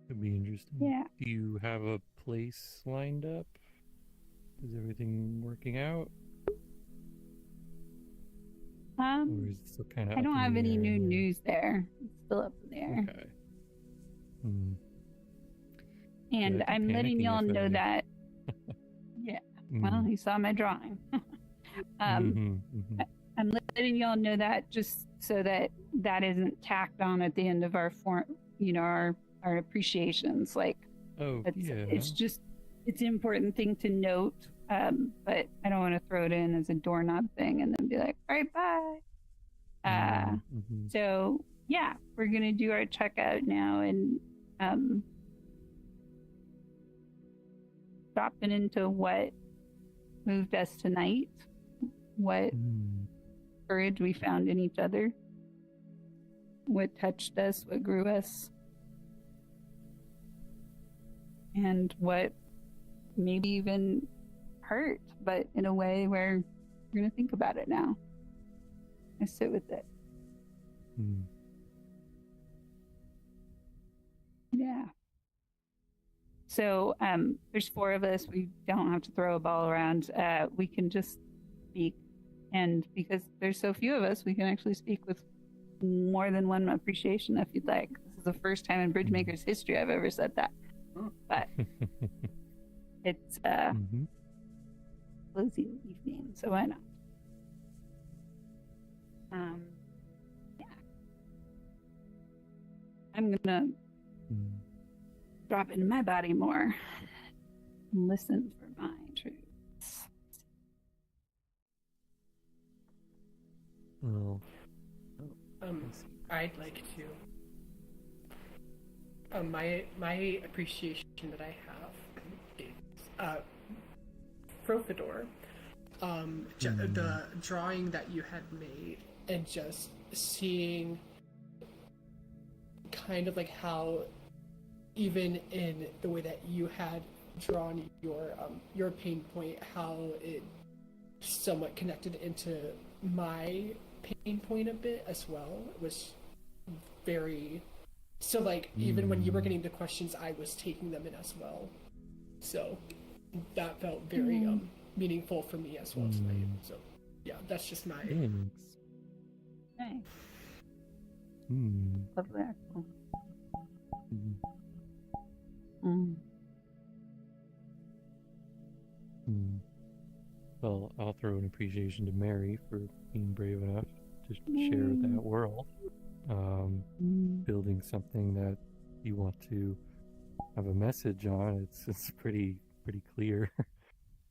Could be interesting. Yeah. Do you have a place lined up? Is everything working out? Or is it still kind of? I don't have any new news there. It's still up in the air. Okay. And Yeah, I'm letting panicking y'all if know I- that. Yeah. Well, you saw my drawing. I'm letting y'all know that just so that that isn't tacked on at the end of our form, our appreciations. Like, Oh, yeah. it's just, it's an important thing to note. But I don't want to throw it in as a doorknob thing and then be like, all right, bye. So yeah, we're going to do our checkout now, and dropping into what moved us tonight, what courage we found in each other, what touched us, what grew us, and what maybe even hurt, but in a way where we're going to think about it now. I sit with it. Yeah. So there's 4 of us. We don't have to throw a ball around. We can just speak. And because there's so few of us, we can actually speak with more than one appreciation if you'd like. This is the first time in Bridgemaker's history I've ever said that. But it's closing evening, so why not? Yeah. I'm gonna drop into my body more and listen for my truths. Well, I'd like to. My appreciation that I have is Profidor. The drawing that you had made, and just seeing kind of like how, even in the way that you had drawn your pain point, how it somewhat connected into my pain point a bit as well. It was very, so like even when you were getting the questions, I was taking them in as well. So that felt very meaningful for me as well tonight. So yeah, that's just my. Thanks. Nice. Lovely. Well, I'll throw an appreciation to Mary for being brave enough to share that world. Building something that you want to have a message on. It's pretty clear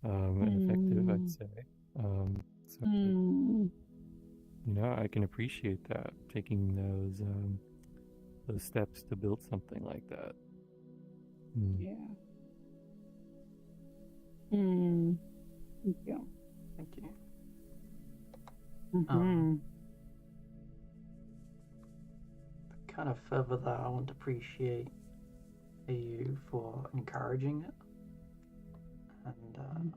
and effective, I'd say. So I can appreciate that, taking those steps to build something like that. Yeah. Thank you. Thank you. Kind of further that, I want to appreciate you for encouraging it, and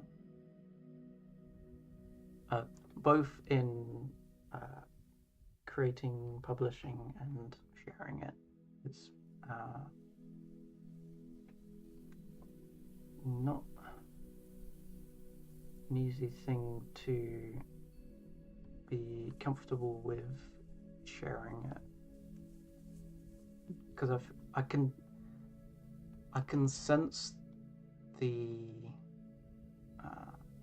both in creating, publishing, and sharing it. It's not an easy thing to be comfortable with sharing it, because I can sense the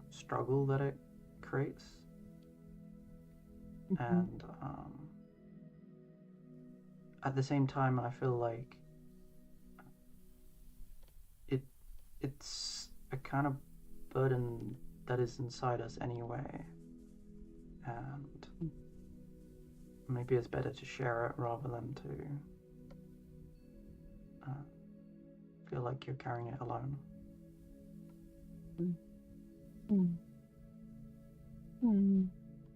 struggle that it creates, and at the same time I feel like it's a kind of burden that is inside us anyway, and maybe it's better to share it rather than to feel like you're carrying it alone. Mm. Mm.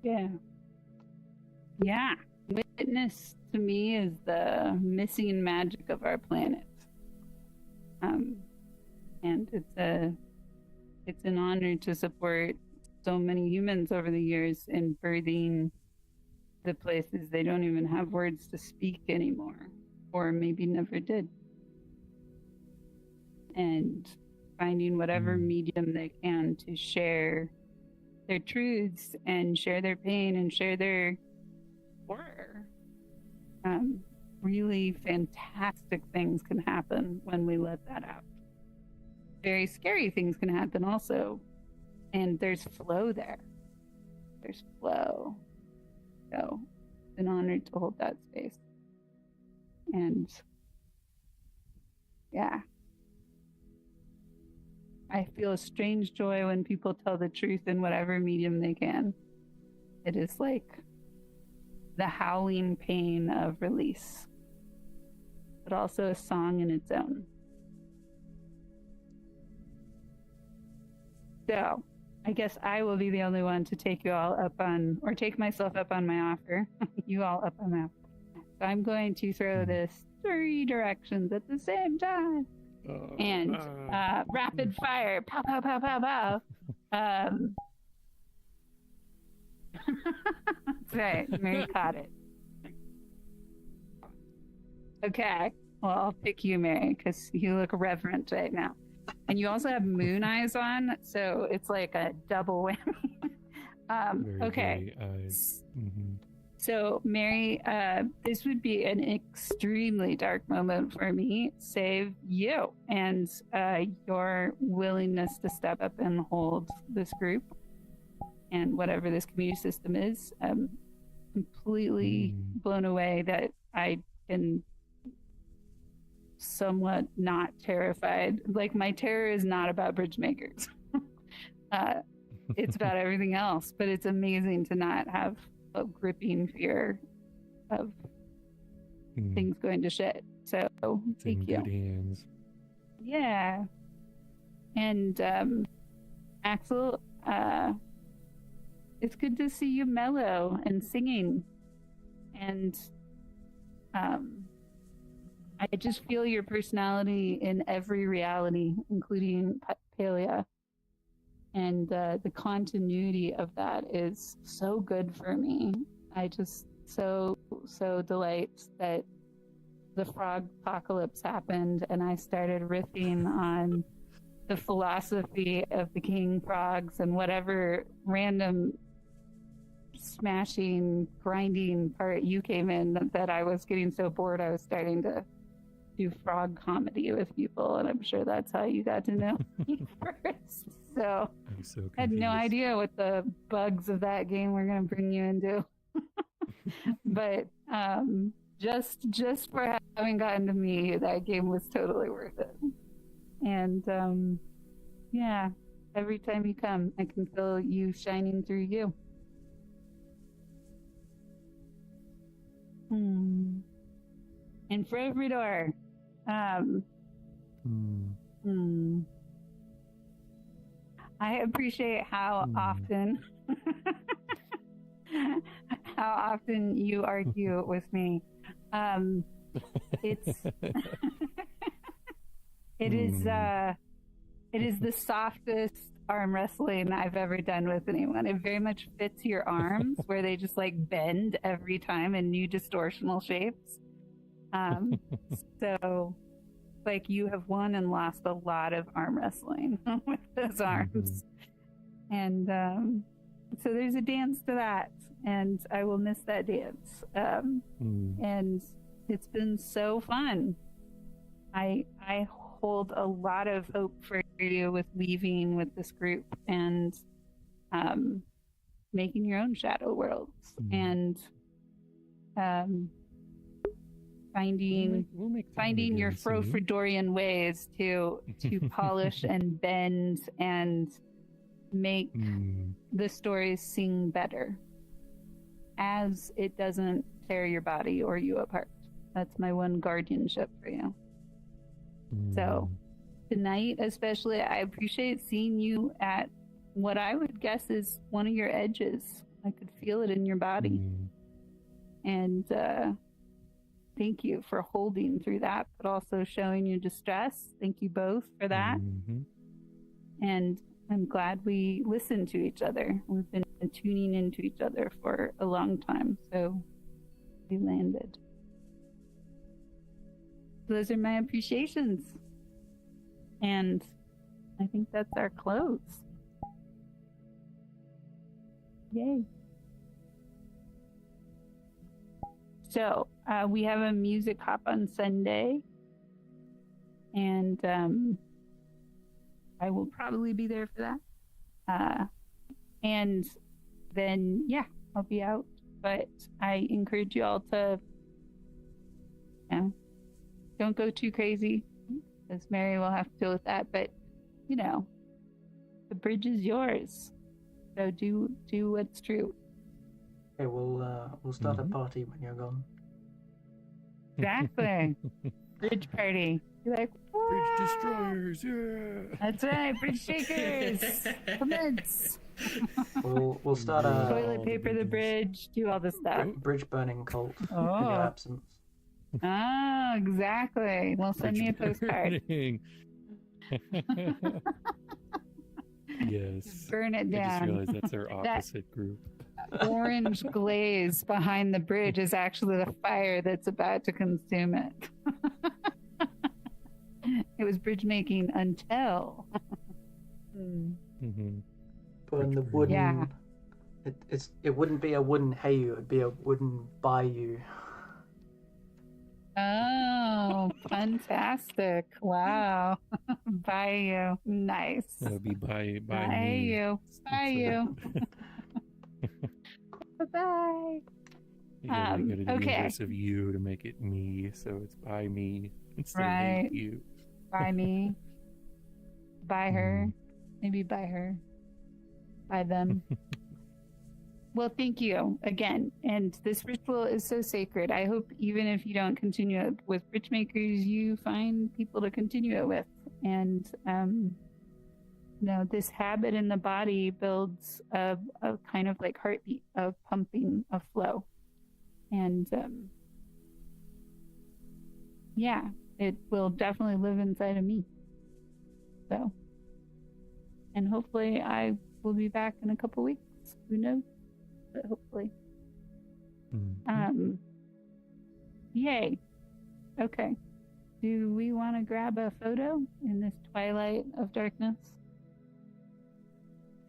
Yeah. Yeah. Witness to me is the missing magic of our planet. And it's an honor to support so many humans over the years in birthing the places they don't even have words to speak anymore, or maybe never did. And finding whatever medium they can to share their truths and share their pain and share their horror. Really fantastic things can happen when we let that out. Very scary things can happen also. And there's flow there. There's flow. So it's an honor to hold that space. And yeah. I feel a strange joy when people tell the truth in whatever medium they can. It is like the howling pain of release, but also a song in its own. So, I guess I will be the only one to take you all up on, or take myself up on my offer. You all up on my offer. So I'm going to throw this 3 directions at the same time. And rapid fire, pow, pow, pow, pow, pow. That's right, Mary caught it. Okay, well, I'll pick you, Mary, because you look reverent right now. And you also have moon eyes on, so it's like a double whammy. Okay. So, Mary, this would be an extremely dark moment for me, save you and your willingness to step up and hold this group and whatever this community system is. I'm completely blown away that I can somewhat not terrified. Like, my terror is not about bridge makers. It's about everything else, but it's amazing to not have a gripping fear of things going to shit. So thank you. Good hands. Yeah. And Axel, it's good to see you mellow and singing. And I just feel your personality in every reality, including Palea. And the continuity of that is so good for me. I just so delight that the frog apocalypse happened and I started riffing on the philosophy of the king frogs and whatever random smashing, grinding part you came in that I was getting so bored I was starting to do frog comedy with people, and I'm sure that's how you got to know me first. So I'm so confused. I had no idea what the bugs of that game were going to bring you into. But just for having gotten to me, that game was totally worth it. And yeah, every time you come, I can feel you shining through you. And for every door, I appreciate how often you argue with me. It is the softest arm wrestling I've ever done with anyone. It very much fits your arms where they just like bend every time in new distortional shapes. So like you have won and lost a lot of arm wrestling with those arms. And so there's a dance to that, and I will miss that dance. And it's been so fun. I hold a lot of hope for you with leaving with this group and making your own shadow worlds and finding your Frofridorian ways to polish and bend and make the stories sing better as it doesn't tear your body or you apart. That's my one guardianship for you. So tonight, especially. I appreciate seeing you at what I would guess is one of your edges. I could feel it in your body. Mm. And thank you for holding through that, but also showing your distress. Thank you both for that. Mhm. And I'm glad we listened to each other. We've been tuning into each other for a long time, so we landed. Those are my appreciations. And I think that's our close. Yay. So we have a music hop on Sunday. And I will probably be there for that. And then, yeah, I'll be out. But I encourage you all to, you know, don't go too crazy, because Mary will have to deal with that. But, you know, the bridge is yours. So do what's true. Okay, we'll start a party when you're gone. Exactly. Bridge party. You're like, Bridge "Whoa!" destroyers, yeah. That's right, bridge shakers. Commence. We'll start Yeah. a Toilet paper the bridge, do all this stuff. bridge burning cult in your Oh, absence. oh, exactly. Well, send me a postcard. Burning. Yes. Burn it I just down. realized that's our opposite group. Orange glaze behind the bridge is actually the fire that's about to consume it. It was bridge making until. Mm-hmm. Burn the Bridge burning. wooden. Yeah. It wouldn't be a wooden hayu, it'd be a wooden bayou. Oh, fantastic. Wow. Bayou. Nice. That would be by me. Bayou. Bayou. Bye-bye. Yeah, you gotta do the okay. inverse of you to make it me, so it's by me instead Right. of you. By me. By her. Maybe by her. By them. Well, thank you again. And this ritual is so sacred. I hope even if you don't continue it with bridge makers, you find people to continue it with. And you know, this habit in the body builds a kind of like heartbeat of pumping, of flow. And yeah, it will definitely live inside of me. So, and hopefully I will be back in a couple weeks. Who knows? But hopefully. Yay. Okay. Do we want to grab a photo in this twilight of darkness?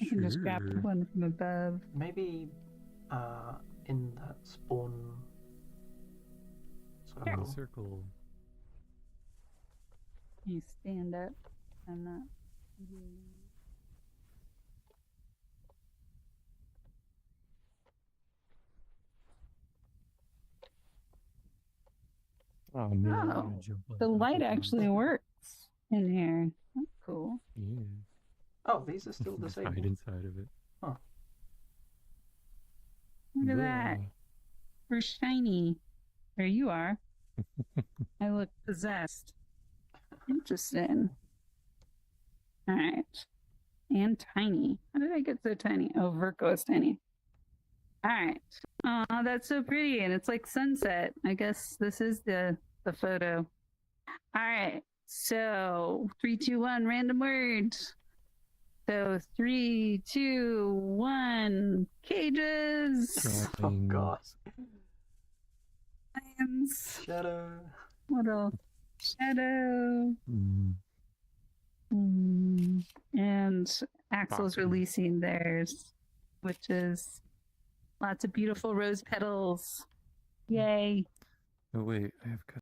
I can just grab Sure. one from above. Maybe in that spawn In circle. the circle. You stand up. I'm not. Oh man, I'm Oh, gonna jump on the top light of you. actually works in here. That's cool. Yeah. Oh, these are still Just hide disabled. inside of it. Look at that. We're shiny. There you are. I look possessed. Interesting. All right. And tiny. How did I get so tiny? Oh, Virgo is tiny. All right. Oh, that's so pretty. And it's like sunset. I guess this is the photo. All right. So 3, 2, 1, random word. So 3, 2, 1, cages. Oh god. Lions. Shadow. What else? Shadow. And Axel's Awesome. releasing theirs, which is lots of beautiful rose petals. Yay. Oh wait, I have